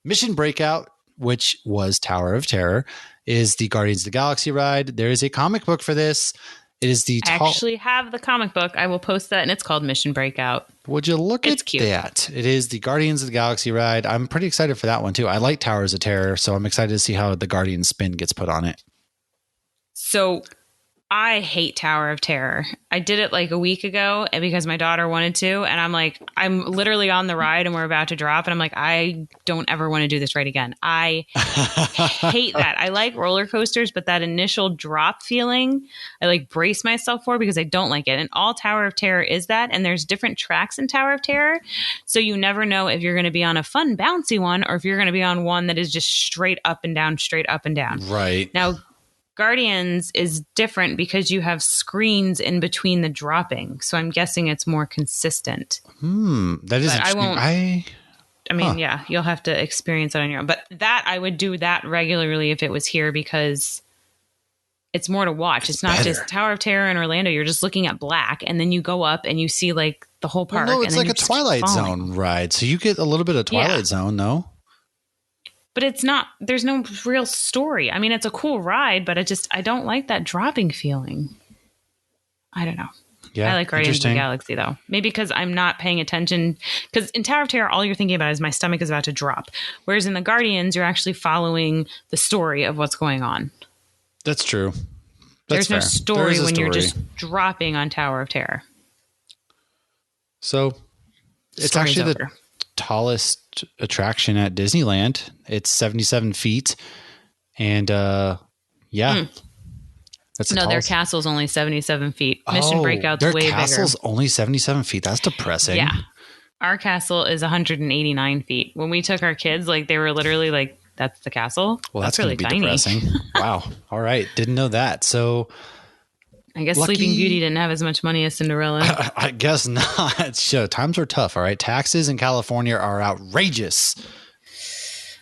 Speaker 1: Mission Breakout, which was Tower of Terror, is the Guardians of the Galaxy ride. There is a comic book for this. It is the
Speaker 2: I actually have the comic book. I will post that, and it's called Mission Breakout.
Speaker 1: Would you look
Speaker 2: It's
Speaker 1: at
Speaker 2: cute.
Speaker 1: that? It is the Guardians of the Galaxy ride. I'm pretty excited for that one, too. I like Towers of Terror, so I'm excited to see how the Guardians spin gets put on it.
Speaker 2: So I hate Tower of Terror. I did it like a week ago because my daughter wanted to. And I'm like, I'm literally on the ride and we're about to drop. And I'm like, I don't ever want to do this ride again. I hate that. I like roller coasters, but that initial drop feeling, I like brace myself for because I don't like it. And all Tower of Terror is that. And there's different tracks in Tower of Terror. So you never know if you're going to be on a fun, bouncy one or if you're going to be on one that is just straight up and down, straight up and down.
Speaker 1: Right.
Speaker 2: Now, Guardians is different because you have screens in between the dropping. So I'm guessing it's more consistent.
Speaker 1: That is interesting.
Speaker 2: I mean, yeah, you'll have to experience it on your own. But that I would do that regularly if it was here because it's more to watch. It's not
Speaker 1: better.
Speaker 2: just Tower of Terror in Orlando. You're just looking at black and then you go up and you see like the whole park.
Speaker 1: Well, no, it's
Speaker 2: and then
Speaker 1: like a Twilight Zone ride. So you get a little bit of Twilight Zone, no?
Speaker 2: But it's not, there's no real story. I mean, it's a cool ride, but I don't like that dropping feeling. I don't know.
Speaker 1: Yeah,
Speaker 2: I like Guardians of the Galaxy, though. Maybe because I'm not paying attention. Because in Tower of Terror, all you're thinking about is my stomach is about to drop. Whereas in the Guardians, you're actually following the story of what's going on.
Speaker 1: That's true.
Speaker 2: There's no story when you're just dropping on Tower of Terror.
Speaker 1: So it's actually the tallest attraction at Disneyland. It's 77 feet. And that's
Speaker 2: no, their castle's only 77 feet. Mission Breakout's way bigger.
Speaker 1: Their castle's only 77 feet. That's depressing.
Speaker 2: Yeah. Our castle is 189 feet. When we took our kids, like they were literally like, that's the castle?
Speaker 1: Well, that's
Speaker 2: really
Speaker 1: going to be depressing. Wow. All right. Didn't know that. So
Speaker 2: I guess Sleeping Beauty didn't have as much money as Cinderella.
Speaker 1: I guess not. So times are tough. All right. Taxes in California are outrageous.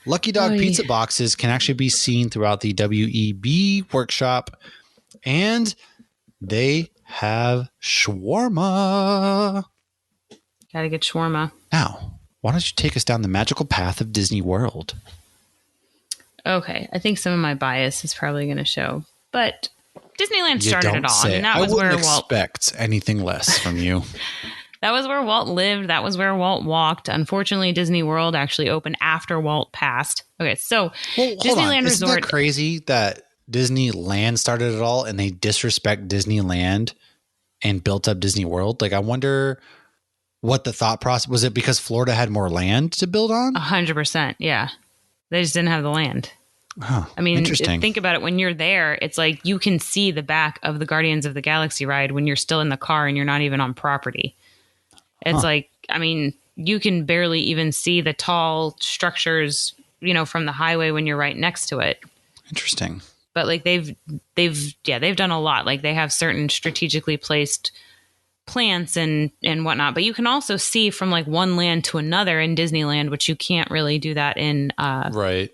Speaker 1: Lucky Dog pizza boxes can actually be seen throughout the WEB workshop. And they have shawarma.
Speaker 2: Gotta get shawarma.
Speaker 1: Now, why don't you take us down the magical path of Disney World?
Speaker 2: Okay. I think some of my bias is probably going to show. But Disneyland started it all.
Speaker 1: And
Speaker 2: that was where Walt
Speaker 1: expect anything less from you.
Speaker 2: That was where Walt lived. That was where Walt walked. Unfortunately, Disney World actually opened after Walt passed. Okay, so Disneyland Resort.
Speaker 1: Isn't that crazy that Disneyland started it all and they disrespect Disneyland and built up Disney World? Like, I wonder what the thought process was. It because Florida had more land to build on?
Speaker 2: 100%. Yeah. They just didn't have the land.
Speaker 1: Oh,
Speaker 2: I mean,
Speaker 1: interesting.
Speaker 2: Think about it. When you're there, it's like you can see the back of the Guardians of the Galaxy ride when you're still in the car and you're not even on property. It's like, I mean, you can barely even see the tall structures, from the highway when you're right next to it.
Speaker 1: Interesting.
Speaker 2: But like they've done a lot. Like they have certain strategically placed plants and whatnot. But you can also see from like one land to another in Disneyland, which you can't really do that in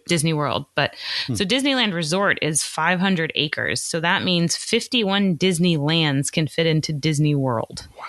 Speaker 2: Disney World. But so Disneyland Resort is 500 acres. So that means 51 Disneylands can fit into Disney World. Wow.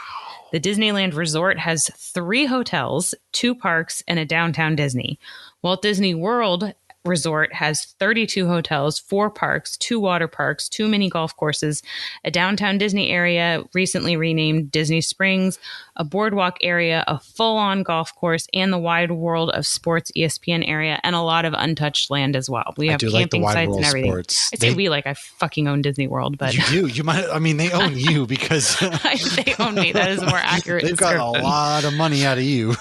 Speaker 2: The Disneyland Resort has 3 hotels, 2 parks, and a downtown Disney. Walt Disney World resort has 32 hotels, 4 parks, 2 water parks, 2 mini golf courses, a downtown Disney area recently renamed Disney Springs, a boardwalk area, a full-on golf course, and the Wide World of Sports ESPN area, and a lot of untouched land as well. We have camping sites and everything.
Speaker 1: Sports.
Speaker 2: I say we like I fucking own Disney World, but
Speaker 1: you do. You might. I mean, they own you because
Speaker 2: they own me. That is a more accurate.
Speaker 1: They've got a lot of money out of you.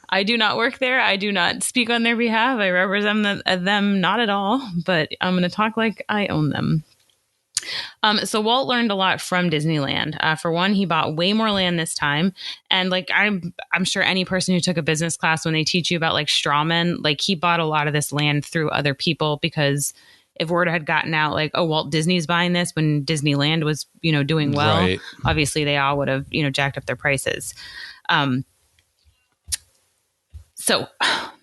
Speaker 2: I do not work there. I do not speak on their behalf. I represent them not at all, but I'm going to talk like I own them. So Walt learned a lot from Disneyland. For one, he bought way more land this time. And like, I'm sure any person who took a business class, when they teach you about like strawmen, like he bought a lot of this land through other people, because if word had gotten out like, oh, Walt Disney's buying this when Disneyland was, doing well, right, obviously they all would have, jacked up their prices. So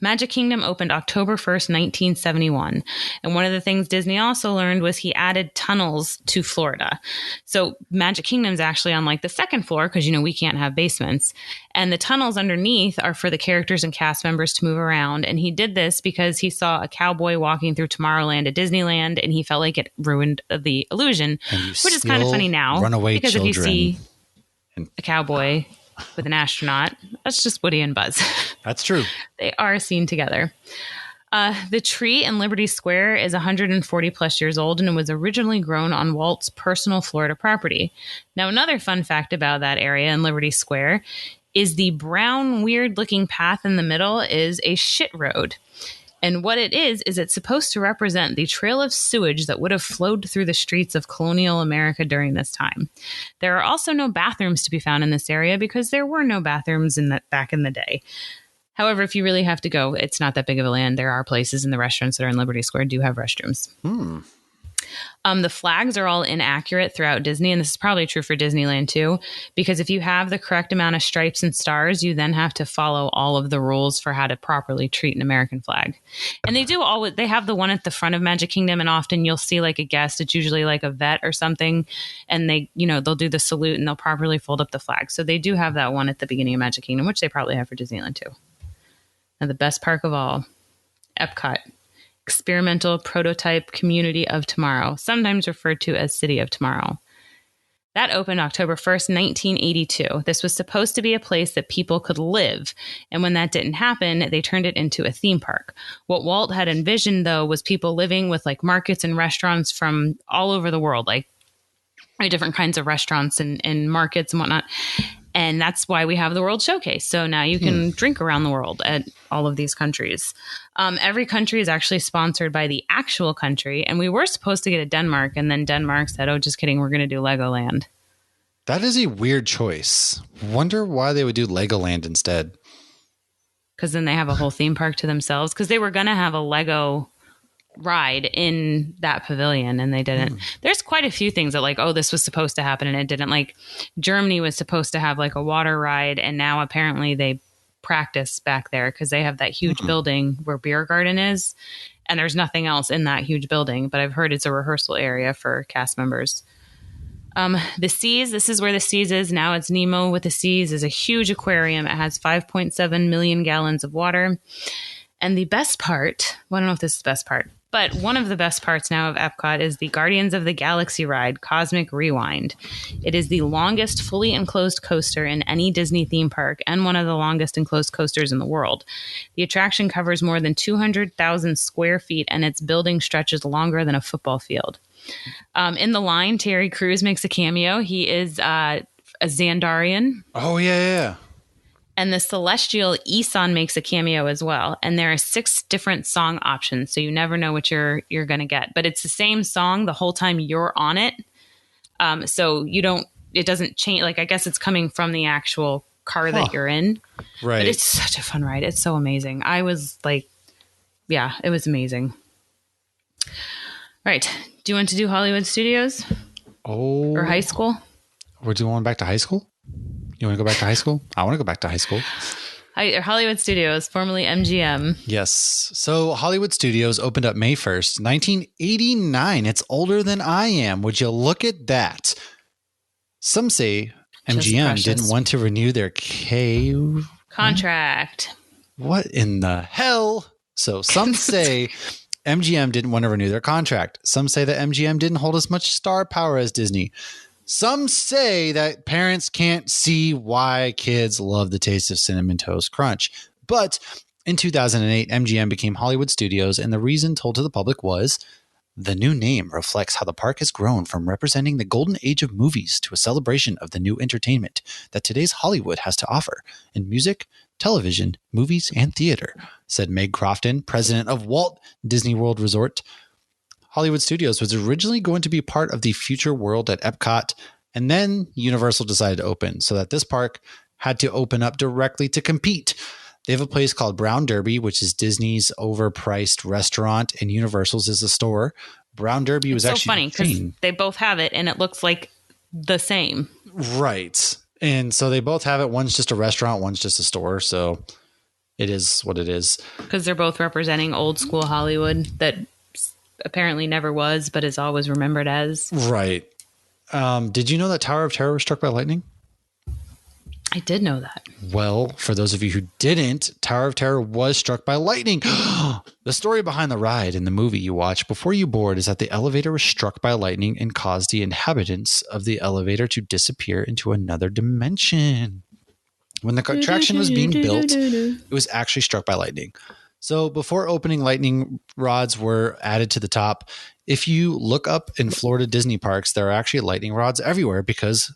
Speaker 2: Magic Kingdom opened October 1st, 1971. And one of the things Disney also learned was he added tunnels to Florida. So Magic Kingdom's actually on like the second floor because, we can't have basements. And the tunnels underneath are for the characters and cast members to move around. And he did this because he saw a cowboy walking through Tomorrowland at Disneyland, and he felt like it ruined the illusion, which is kind of funny now. Because if you see a cowboy with an astronaut, that's just Woody and Buzz.
Speaker 1: That's true.
Speaker 2: They are seen together. The tree in Liberty Square is 140 plus years old, and it was originally grown on Walt's personal Florida property. Now, another fun fact about that area in Liberty Square is the brown, weird-looking path in the middle is a shit road. And what it is it's supposed to represent the trail of sewage that would have flowed through the streets of colonial America during this time. There are also no bathrooms to be found in this area because there were no bathrooms back in the day. However, if you really have to go, it's not that big of a land. There are places in the restaurants that are in Liberty Square do have restrooms. The flags are all inaccurate throughout Disney, and this is probably true for Disneyland too, because if you have the correct amount of stripes and stars, you then have to follow all of the rules for how to properly treat an American flag. And they have the one at the front of Magic Kingdom, and often you'll see like a guest, it's usually like a vet or something, and they'll do the salute and they'll properly fold up the flag. So they do have that one at the beginning of Magic Kingdom, which they probably have for Disneyland too. And the best park of all, Epcot. Experimental Prototype Community of Tomorrow, sometimes referred to as City of Tomorrow. That opened October 1st, 1982. This was supposed to be a place that people could live, and when that didn't happen, they turned it into a theme park. What Walt had envisioned, though, was people living with like markets and restaurants from all over the world, like different kinds of restaurants and markets and whatnot. And that's why we have the World Showcase. So now you can drink around the world at all of these countries. Every country is actually sponsored by the actual country. And we were supposed to get a Denmark. And then Denmark said, oh, just kidding. We're going to do Legoland.
Speaker 1: That is a weird choice. Wonder why they would do Legoland instead.
Speaker 2: Because then they have a whole theme park to themselves. Because they were going to have a Lego ride in that pavilion and they didn't. There's quite a few things that like, oh, this was supposed to happen and it didn't. Like Germany was supposed to have like a water ride, and now apparently they practice back there because they have that huge building where Beer Garden is, and there's nothing else in that huge building, but I've heard it's a rehearsal area for cast members. The Seas, this is where the Seas is now. It's Nemo with the Seas, is a huge aquarium. It has 5.7 million gallons of water. And the best part, well, I don't know if this is the best part, but one of the best parts now of Epcot is the Guardians of the Galaxy ride, Cosmic Rewind. It is the longest fully enclosed coaster in any Disney theme park and one of the longest enclosed coasters in the world. The attraction covers more than 200,000 square feet, and its building stretches longer than a football field. In the line, Terry Crews makes a cameo. He is a Xandarian.
Speaker 1: Oh, yeah.
Speaker 2: And the Celestial Eson makes a cameo as well. And there are 6 different song options, so you never know what you're going to get. But it's the same song the whole time you're on it. So it doesn't change. Like, I guess it's coming from the actual car that you're in.
Speaker 1: Right.
Speaker 2: But it's such a fun ride. It's so amazing. I was like, yeah, it was amazing. Right. Do you want to do Hollywood Studios?
Speaker 1: Oh.
Speaker 2: Or high school?
Speaker 1: We're going back to high school? You want to go back to high school? I want to go back to high school.
Speaker 2: Hollywood Studios, formerly MGM.
Speaker 1: Yes. So Hollywood Studios opened up May 1st, 1989. It's older than I am. Would you look at that? Some say MGM didn't want to renew their
Speaker 2: contract.
Speaker 1: What in the hell? So some say MGM didn't want to renew their contract. Some say that MGM didn't hold as much star power as Disney. Some say that parents can't see why kids love the taste of Cinnamon Toast Crunch. But in 2008, MGM became Hollywood Studios, and the reason told to the public was the new name reflects how the park has grown from representing the golden age of movies to a celebration of the new entertainment that today's Hollywood has to offer in music, television, movies, and theater, said Meg Crofton, president of Walt Disney World Resort. Hollywood Studios was originally going to be part of the future world at Epcot, and then Universal decided to open, so that this park had to open up directly to compete. They have a place called Brown Derby, which is Disney's overpriced restaurant, and Universal's is a store. Brown Derby was actually
Speaker 2: funny because they both have it, and it looks like the same.
Speaker 1: Right. And so they both have it. One's just a restaurant, one's just a store. So it is what it is.
Speaker 2: Because they're both representing old school Hollywood that apparently never was, but is always remembered as.
Speaker 1: Right. Did you know that Tower of Terror was struck by lightning?
Speaker 2: I did know that.
Speaker 1: Well, for those of you who didn't, Tower of Terror was struck by lightning. The story behind the ride in the movie you watch before you board is that the elevator was struck by lightning and caused the inhabitants of the elevator to disappear into another dimension. When the attraction was being built, it was actually struck by lightning. So before opening, lightning rods were added to the top. If you look up in Florida Disney parks, there are actually lightning rods everywhere because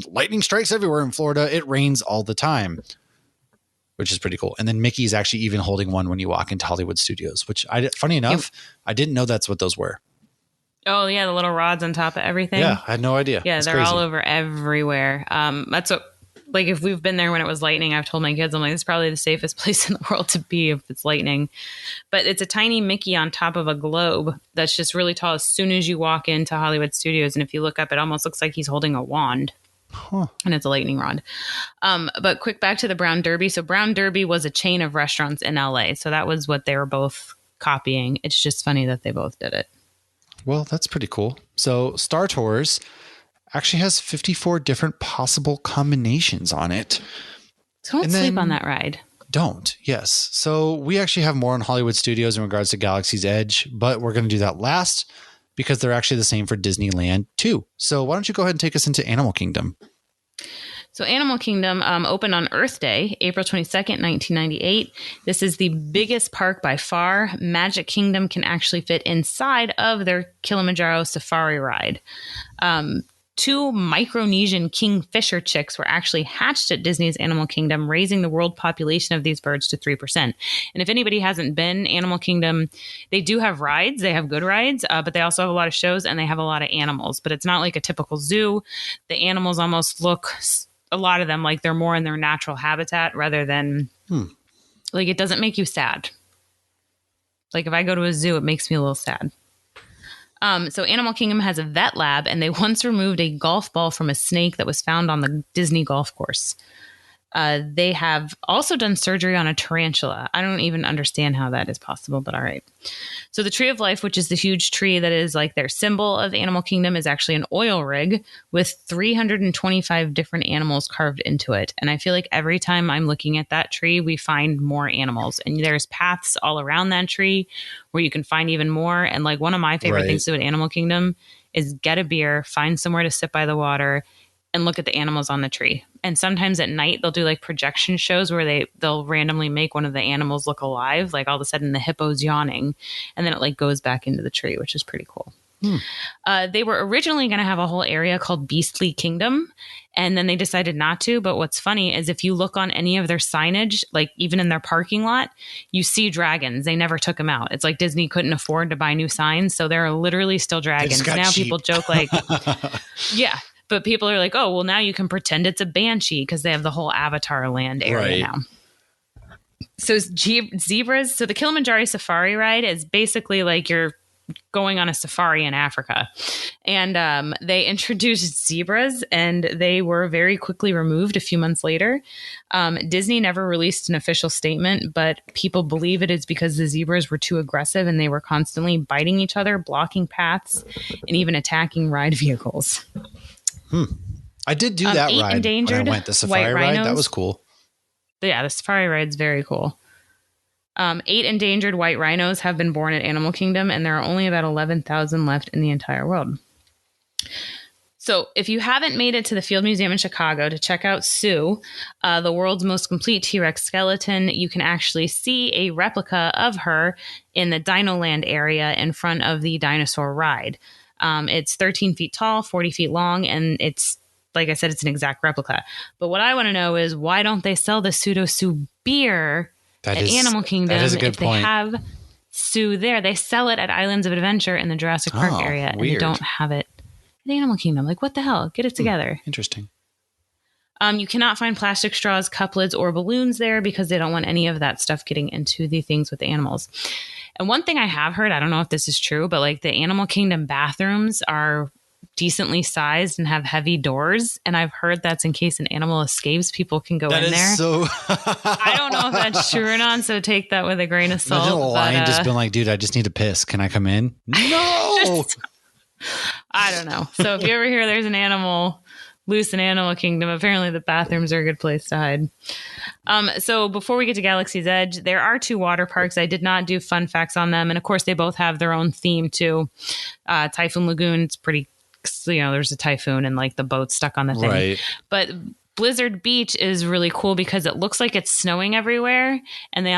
Speaker 1: lightning strikes everywhere in Florida. It rains all the time, which is pretty cool. And then Mickey's actually even holding one when you walk into Hollywood Studios, which funny enough, I didn't know that's what those were.
Speaker 2: Oh yeah. The little rods on top of everything.
Speaker 1: Yeah. I had no idea.
Speaker 2: Yeah.
Speaker 1: That's
Speaker 2: they're
Speaker 1: crazy.
Speaker 2: all over everywhere. That's what, like if we've been there when it was lightning, I've told my kids, I'm like, it's probably the safest place in the world to be if it's lightning. But it's a tiny Mickey on top of a globe that's just really tall as soon as you walk into Hollywood Studios. And if you look up, it almost looks like he's holding a wand.
Speaker 1: Huh.
Speaker 2: And it's a lightning rod. But quick back to the Brown Derby. So Brown Derby was a chain of restaurants in LA. So that was what they were both copying. It's just funny that they both did it.
Speaker 1: Well, that's pretty cool. So Star Tours actually has 54 different possible combinations on it.
Speaker 2: So don't sleep on that ride.
Speaker 1: Don't. Yes. So we actually have more on Hollywood Studios in regards to Galaxy's Edge, but we're going to do that last because they're actually the same for Disneyland too. So why don't you go ahead and take us into Animal Kingdom?
Speaker 2: So Animal Kingdom opened on Earth Day, April 22nd, 1998. This is the biggest park by far. Magic Kingdom can actually fit inside of their Kilimanjaro Safari ride. Two Micronesian kingfisher chicks were actually hatched at Disney's Animal Kingdom, raising the world population of these birds to 3%. And if anybody hasn't been Animal Kingdom, they do have rides. They have good rides, but they also have a lot of shows and they have a lot of animals. But it's not like a typical zoo. The animals almost look, a lot of them, like they're more in their natural habitat rather than, like it doesn't make you sad. Like if I go to a zoo, it makes me a little sad. So Animal Kingdom has a vet lab, and they once removed a golf ball from a snake that was found on the Disney golf course. They have also done surgery on a tarantula. I don't even understand how that is possible, but all right. So the Tree of Life, which is the huge tree that is like their symbol of Animal Kingdom, is actually an oil rig with 325 different animals carved into it. And I feel like every time I'm looking at that tree, we find more animals. And there's paths all around that tree where you can find even more. And like one of my favorite things to do at Animal Kingdom is get a beer, find somewhere to sit by the water, and look at the animals on the tree. And sometimes at night they'll do like projection shows where they'll randomly make one of the animals look alive. Like all of a sudden the hippo's yawning and then it like goes back into the tree, which is pretty cool. They were originally going to have a whole area called Beastly Kingdom, and then they decided not to. But what's funny is if you look on any of their signage, like even in their parking lot, you see dragons. They never took them out. It's like Disney couldn't afford to buy new signs. So there are literally still dragons. Now people joke like, yeah. But people are like, oh, well, now you can pretend it's a banshee because they have the whole Avatar land area now. So zebras. So the Kilimanjaro Safari ride is basically like you're going on a safari in Africa. And they introduced zebras and they were very quickly removed a few months later. Disney never released an official statement, but people believe it is because the zebras were too aggressive and they were constantly biting each other, blocking paths, and even attacking ride vehicles.
Speaker 1: I did do that ride when I went the safari ride. That was cool.
Speaker 2: Yeah, the safari ride's very cool. 8 endangered white rhinos have been born at Animal Kingdom, and there are only about 11,000 left in the entire world. So if you haven't made it to the Field Museum in Chicago to check out Sue, the world's most complete T-Rex skeleton, you can actually see a replica of her in the Dinoland area in front of the dinosaur ride. It's 13 feet tall, 40 feet long, and it's, like I said, it's an exact replica. But what I want to know is, why don't they sell the Pseudo Sue beer at Animal Kingdom?
Speaker 1: That is a good
Speaker 2: if they
Speaker 1: point.
Speaker 2: have Sue there? They sell it at Islands of Adventure in the Jurassic Park area, and they don't have it at Animal Kingdom. Like, what the hell? Get it together.
Speaker 1: Interesting.
Speaker 2: You cannot find plastic straws, cup lids, or balloons there because they don't want any of that stuff getting into the things with the animals. And one thing I have heard, I don't know if this is true, but like the Animal Kingdom bathrooms are decently sized and have heavy doors. And I've heard that's in case an animal escapes, people can go in there.
Speaker 1: So
Speaker 2: I don't know if that's true or not, so take that with a grain of salt.
Speaker 1: Imagine a lion just been like, dude, I just need to piss. Can I come in? No!
Speaker 2: I don't know. So if you ever hear there's an animal loose in Animal Kingdom, apparently the bathrooms are a good place to hide. So before we get to Galaxy's Edge, there are 2 water parks. I did not do fun facts on them. And of course, they both have their own theme too. Typhoon Lagoon, it's pretty, there's a typhoon and like the boat's stuck on the thing.
Speaker 1: Right.
Speaker 2: But Blizzard Beach is really cool because it looks like it's snowing everywhere, and they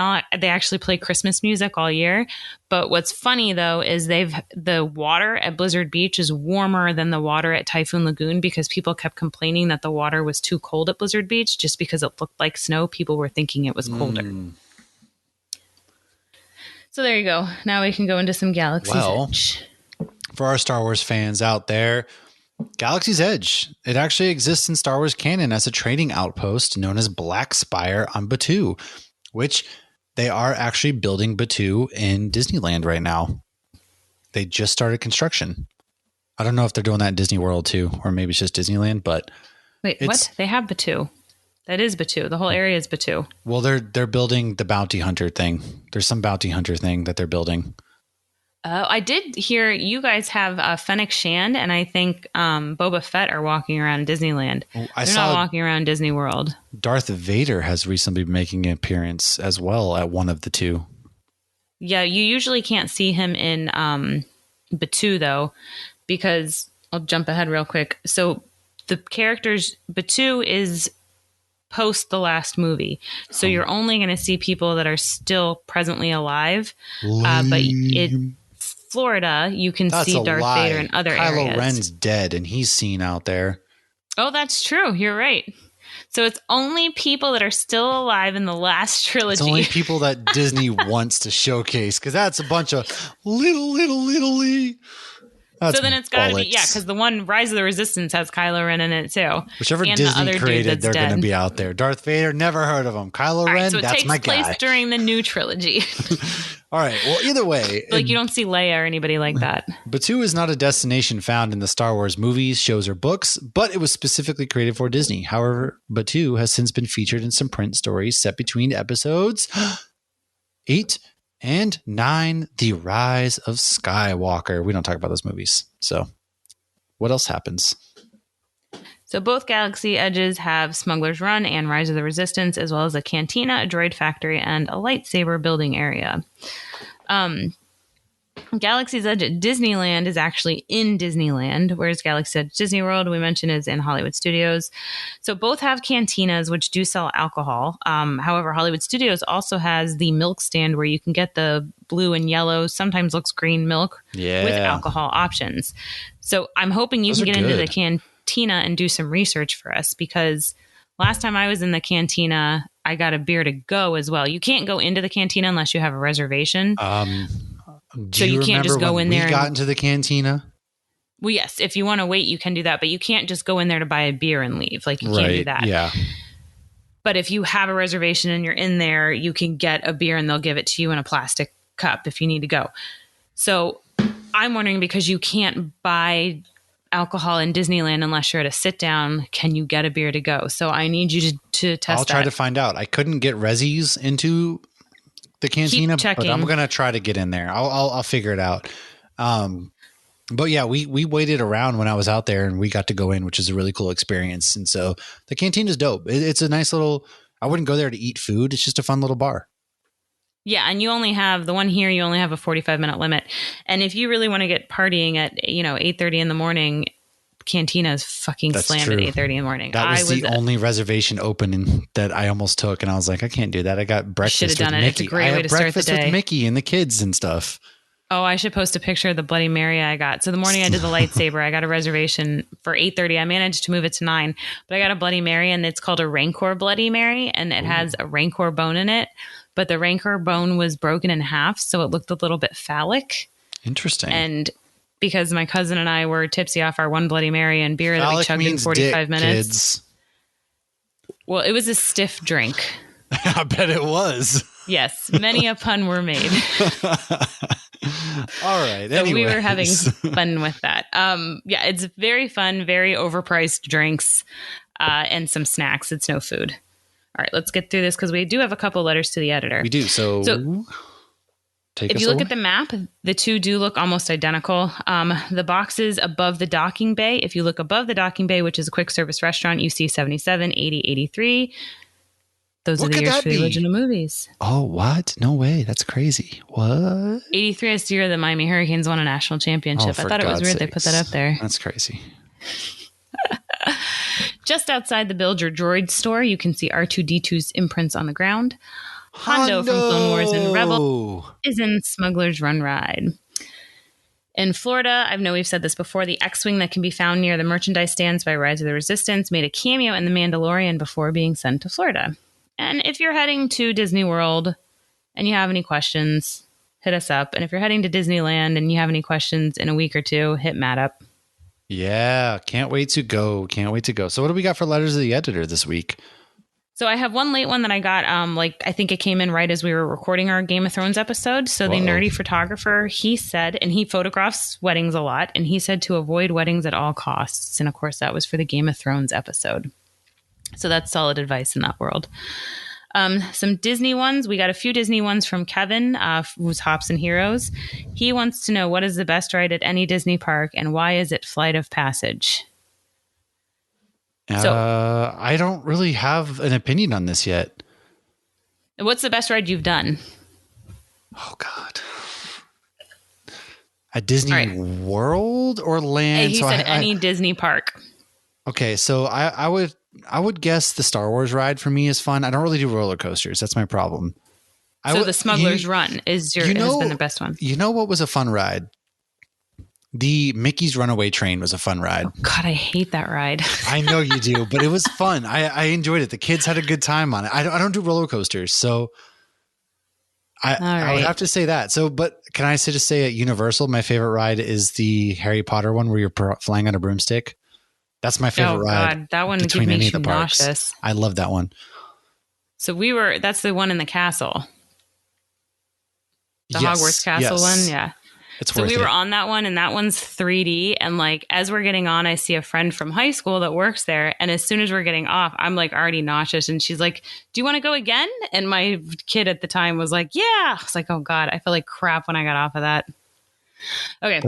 Speaker 2: actually play Christmas music all year. But what's funny though is the water at Blizzard Beach is warmer than the water at Typhoon Lagoon because people kept complaining that the water was too cold at Blizzard Beach just because it looked like snow. People were thinking it was colder. So there you go. Now we can go into some Galaxy's Edge.
Speaker 1: For our Star Wars fans out there, Galaxy's Edge, it actually exists in Star Wars canon as a trading outpost known as Black Spire on Batuu, which they are actually building Batuu in Disneyland right now. They just started construction. I don't know if they're doing that in Disney World too, or maybe it's just Disneyland, but
Speaker 2: wait, what? They have Batuu. That is Batuu. The whole area is Batuu.
Speaker 1: Well, they're building the bounty hunter thing. There's some bounty hunter thing that they're building.
Speaker 2: I did hear you guys have Fennec Shand, and I think Boba Fett are walking around Disneyland. They're not walking around Disney World.
Speaker 1: Darth Vader has recently been making an appearance as well at one of the 2.
Speaker 2: Yeah, you usually can't see him in Batuu, though, because I'll jump ahead real quick. So the characters, Batuu is post the last movie. So you're only going to see people that are still presently alive. But Florida, you can see Darth Vader in other areas.
Speaker 1: Kylo Ren's dead, and he's seen out there.
Speaker 2: Oh, that's true. You're right. So it's only people that are still alive in the last trilogy.
Speaker 1: It's only people that Disney wants to showcase, because that's a bunch of little. That's
Speaker 2: so then it's got to be, because the one Rise of the Resistance has Kylo Ren in it too.
Speaker 1: Whichever
Speaker 2: and
Speaker 1: Disney
Speaker 2: the other
Speaker 1: created, they're going
Speaker 2: dead.
Speaker 1: to be out there. Darth Vader, never heard of him. Kylo Ren,
Speaker 2: so
Speaker 1: that's my guy.
Speaker 2: It takes place during the new trilogy.
Speaker 1: All right. Well, either way.
Speaker 2: Like you don't see Leia or anybody like that.
Speaker 1: Batuu is not a destination found in the Star Wars movies, shows, or books, but it was specifically created for Disney. However, Batuu has since been featured in some print stories set between episodes 8 and 9, The Rise of Skywalker. We don't talk about those movies. So what else happens?
Speaker 2: So both Galaxy Edges have Smuggler's Run and Rise of the Resistance, as well as a cantina, a droid factory, and a lightsaber building area. Galaxy's Edge at Disneyland is actually in Disneyland, whereas Galaxy's Edge Disney World, we mentioned, is in Hollywood Studios. So both have cantinas, which do sell alcohol. However, Hollywood Studios also has the milk stand where you can get the blue and yellow, sometimes looks green milk with alcohol options. So I'm hoping you can get into the cantina and do some research for us, because last time I was in the cantina, I got a beer to go as well. You can't go into the cantina unless you have a reservation.
Speaker 1: So you can't just go in there. We got into the cantina.
Speaker 2: Well, yes, if you want to wait, you can do that, but you can't just go in there to buy a beer and leave. Like you can't do that.
Speaker 1: Yeah.
Speaker 2: But if you have a reservation and you're in there, you can get a beer and they'll give it to you in a plastic cup if you need to go. So I'm wondering, because you can't buy alcohol in Disneyland unless you're at a sit down, can you get a beer to go? So I need you to test that.
Speaker 1: I'll try to find out. I couldn't get resis into the cantina, but I'm going to try to get in there. I'll figure it out. But yeah, we waited around when I was out there and we got to go in, which is a really cool experience. And so the canteen is dope. It's a nice little, I wouldn't go there to eat food. It's just a fun little bar.
Speaker 2: Yeah, and you only have the one here. You only have a 45-minute limit, and if you really want to get partying at 8:30 in the morning, Cantina is fucking
Speaker 1: That's
Speaker 2: slammed
Speaker 1: true.
Speaker 2: at 8:30 in the morning.
Speaker 1: That was the only reservation open that I almost took, and I was like, I can't do that. I got breakfast with Mickey.
Speaker 2: It's a great way to start the day.
Speaker 1: Breakfast with Mickey and the kids and stuff.
Speaker 2: Oh, I should post a picture of the Bloody Mary I got. So the morning I did the lightsaber, I got a reservation for 8:30. I managed to move it to 9, but I got a Bloody Mary, and it's called a Rancor Bloody Mary, and it has a Rancor bone in it. But the Rancor bone was broken in half, so it looked a little bit phallic.
Speaker 1: Interesting.
Speaker 2: And because my cousin and I were tipsy off our one Bloody Mary and beer that we chugged in 45 minutes. Kids. Well, it was a stiff drink.
Speaker 1: I bet it was.
Speaker 2: Yes, many a pun were made.
Speaker 1: All right.
Speaker 2: So we were having fun with that. Yeah, it's very fun, very overpriced drinks and some snacks. It's no food. All right, let's get through this because we do have a couple letters to the editor.
Speaker 1: We do. So
Speaker 2: if you look at the map, the two do look almost identical. The boxes above the docking bay, if you look above the docking bay, which is a quick service restaurant, you see 77, 80, 83. Those are the years for the original movies.
Speaker 1: Oh, what? No way. That's crazy. What?
Speaker 2: 83 is the year the Miami Hurricanes won a national championship. I thought it was weird they put that up there.
Speaker 1: That's crazy.
Speaker 2: Just outside the Build Your Droid store, you can see R2-D2's imprints on the ground. Hondo from Clone Wars and Rebel is in Smuggler's Run Ride. In Florida, I know we've said this before, the X-Wing that can be found near the merchandise stands by Rise of the Resistance made a cameo in The Mandalorian before being sent to Florida. And if you're heading to Disney World and you have any questions, hit us up. And if you're heading to Disneyland and you have any questions in a week or two, hit Matt up.
Speaker 1: Yeah, can't wait to go. So what do we got for letters of the editor this week?
Speaker 2: So I have one late one that I got, I think it came in right as we were recording our Game of Thrones episode. So the nerdy photographer, he said, and he photographs weddings a lot, and he said to avoid weddings at all costs. And of course, that was for the Game of Thrones episode. So that's solid advice in that world. Some Disney ones. We got a few Disney ones from Kevin, who's Hops and Heroes. He wants to know what is the best ride at any Disney park and why is it Flight of Passage?
Speaker 1: I don't really have an opinion on this yet.
Speaker 2: What's the best ride you've done?
Speaker 1: Oh, God. At Disney World or Land?
Speaker 2: He said any Disney park.
Speaker 1: Okay, so I would guess the Star Wars ride for me is fun. I don't really do roller coasters. That's my problem.
Speaker 2: So the Smuggler's Run has been the best one.
Speaker 1: You know what was a fun ride? The Mickey's Runaway Train was a fun ride.
Speaker 2: Oh, God, I hate that ride.
Speaker 1: I know you do, but it was fun. I enjoyed it. The kids had a good time on it. I don't do roller coasters, so I would have to say that. So, but can I just say at Universal, my favorite ride is the Harry Potter one where you're flying on a broomstick. That's my favorite ride. God,
Speaker 2: that one makes you nauseous.
Speaker 1: I love that one.
Speaker 2: So that's the one in the castle. The Hogwarts Castle one. Yeah. So we were on that one and that one's 3D. And as we're getting on, I see a friend from high school that works there. And as soon as we're getting off, I'm already nauseous. And she's like, do you want to go again? And my kid at the time was like, yeah. I was like, oh God, I felt like crap when I got off of that. Okay.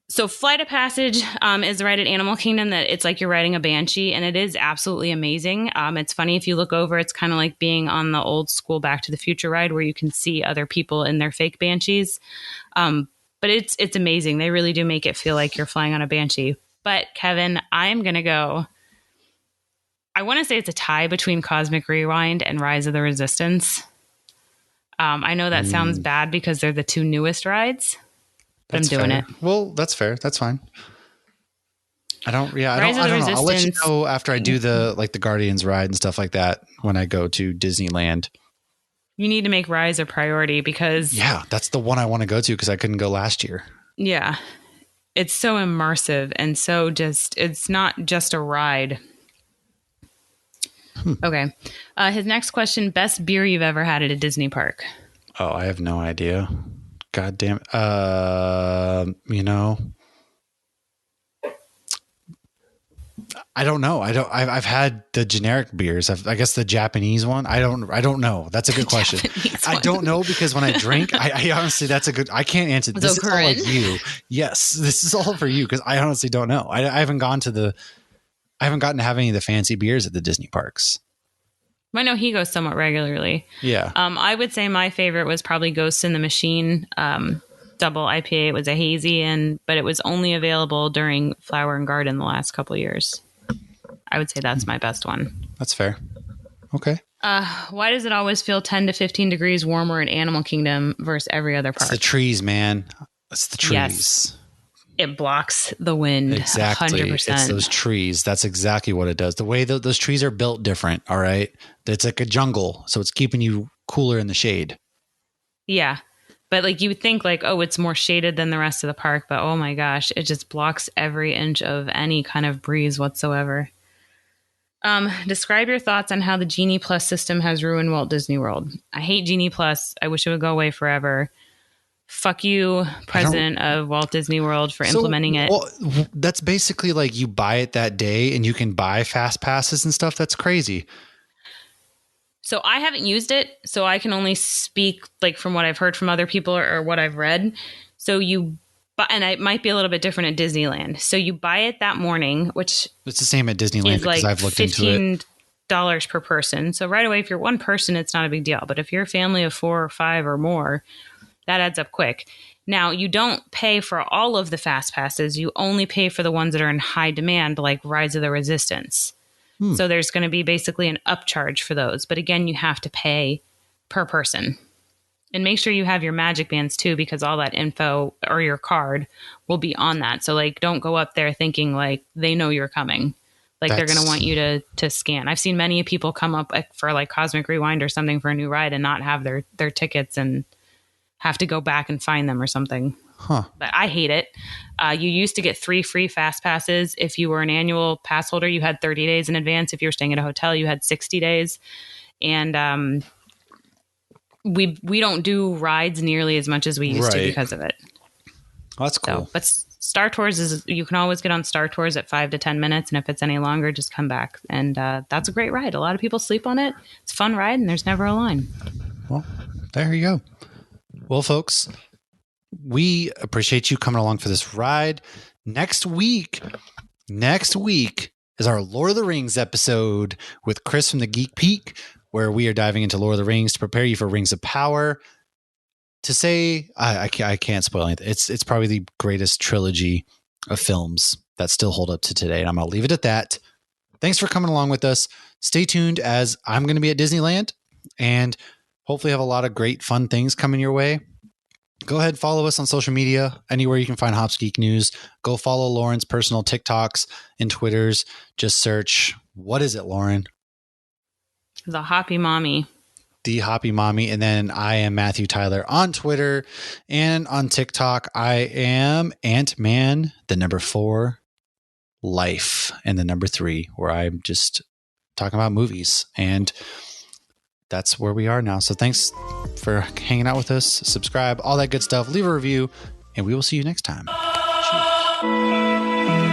Speaker 2: So Flight of Passage is the ride at Animal Kingdom that it's like you're riding a Banshee, and it is absolutely amazing. It's funny if you look over, it's kind of like being on the old school Back to the Future ride where you can see other people in their fake Banshees. But it's amazing. They really do make it feel like you're flying on a Banshee. But Kevin, I'm going to go. I want to say it's a tie between Cosmic Rewind and Rise of the Resistance. I know that sounds bad because they're the two newest rides. But I'm doing it.
Speaker 1: Well, that's fair. That's fine. I don't know. I'll let you know after I do the Guardians ride and stuff like that when I go to Disneyland.
Speaker 2: You need to make Rise a priority because...
Speaker 1: Yeah, that's the one I want to go to because I couldn't go last year.
Speaker 2: Yeah. It's so immersive and so it's not just a ride. Okay. His next question, best beer you've ever had at a Disney park?
Speaker 1: Oh, I have no idea. God damn it. I don't know. I've had the generic beers. I guess the Japanese one. I don't know. That's a good question. I don't know because when I drink, I honestly, I can't answer. This is all like you. Yes. This is all for you. Cause I honestly don't know. I haven't gotten to have any of the fancy beers at the Disney parks.
Speaker 2: I know he goes somewhat regularly.
Speaker 1: Yeah.
Speaker 2: I would say my favorite was probably Ghosts in the Machine, double IPA. It was a hazy, but it was only available during Flower and Garden the last couple of years. I would say that's my best one.
Speaker 1: That's fair. Okay.
Speaker 2: Why does it always feel 10 to 15 degrees warmer in Animal Kingdom versus every other park?
Speaker 1: It's the trees, man. It's the trees.
Speaker 2: Yes. It blocks the wind.
Speaker 1: Exactly.
Speaker 2: 100%.
Speaker 1: It's those trees. That's exactly what it does. The way those trees are built different. All right. It's like a jungle. So it's keeping you cooler in the shade.
Speaker 2: Yeah. But like you would think like, oh, it's more shaded than the rest of the park. But oh my gosh, it just blocks every inch of any kind of breeze whatsoever. Describe your thoughts on how the Genie Plus system has ruined Walt Disney World. I hate Genie Plus. I wish it would go away forever. Fuck you, president of Walt Disney World, for implementing it.
Speaker 1: Well, that's basically like you buy it that day and you can buy fast passes and stuff. That's crazy.
Speaker 2: So I haven't used it, so I can only speak like from what I've heard from other people or what I've read. So and it might be a little bit different at Disneyland. So you buy it that morning, which
Speaker 1: it's the same at Disneyland because
Speaker 2: like
Speaker 1: I've looked into it.
Speaker 2: $15 per person. So right away, if you're one person, it's not a big deal. But if you're a family of 4 or 5 or more, that adds up quick. Now, you don't pay for all of the fast passes. You only pay for the ones that are in high demand, like Rise of the Resistance. So there's going to be basically an upcharge for those. But again, you have to pay per person. And make sure you have your magic bands too, because all that info or your card will be on that. So like, don't go up there thinking like they know you're coming. Like they're going to want you to scan. I've seen many people come up for like Cosmic Rewind or something for a new ride and not have their tickets and have to go back and find them or something.
Speaker 1: Huh.
Speaker 2: But I hate it. You used to get 3 free fast passes. If you were an annual pass holder, you had 30 days in advance. If you were staying at a hotel, you had 60 days. And we don't do rides nearly as much as we used to because of it.
Speaker 1: Oh, that's cool.
Speaker 2: So, but Star Tours you can always get on Star Tours at 5 to 10 minutes. And if it's any longer, just come back. And that's a great ride. A lot of people sleep on it. It's a fun ride and there's never a line.
Speaker 1: Well, there you go. Well, folks, we appreciate you coming along for this ride. Next week is our Lord of the Rings episode with Chris from the Geek Peak, where we are diving into Lord of the Rings to prepare you for Rings of Power. To say, I can't spoil anything. It's probably the greatest trilogy of films that still hold up to today. And I'm going to leave it at that. Thanks for coming along with us. Stay tuned as I'm going to be at Disneyland and hopefully have a lot of great fun things coming your way. Go ahead, follow us on social media, anywhere you can find Hops Geek News. Go follow Lauren's personal TikToks and Twitters. Just search, what is it, Lauren?
Speaker 2: The Hoppy Mommy.
Speaker 1: The Hoppy Mommy. And then I am Matthew Tyler on Twitter and on TikTok. I am Ant-Man, the number 4, Life, and the number 3, where I'm just talking about movies. And that's where we are now. So thanks for hanging out with us. Subscribe, all that good stuff. Leave a review, and we will see you next time. Cheers.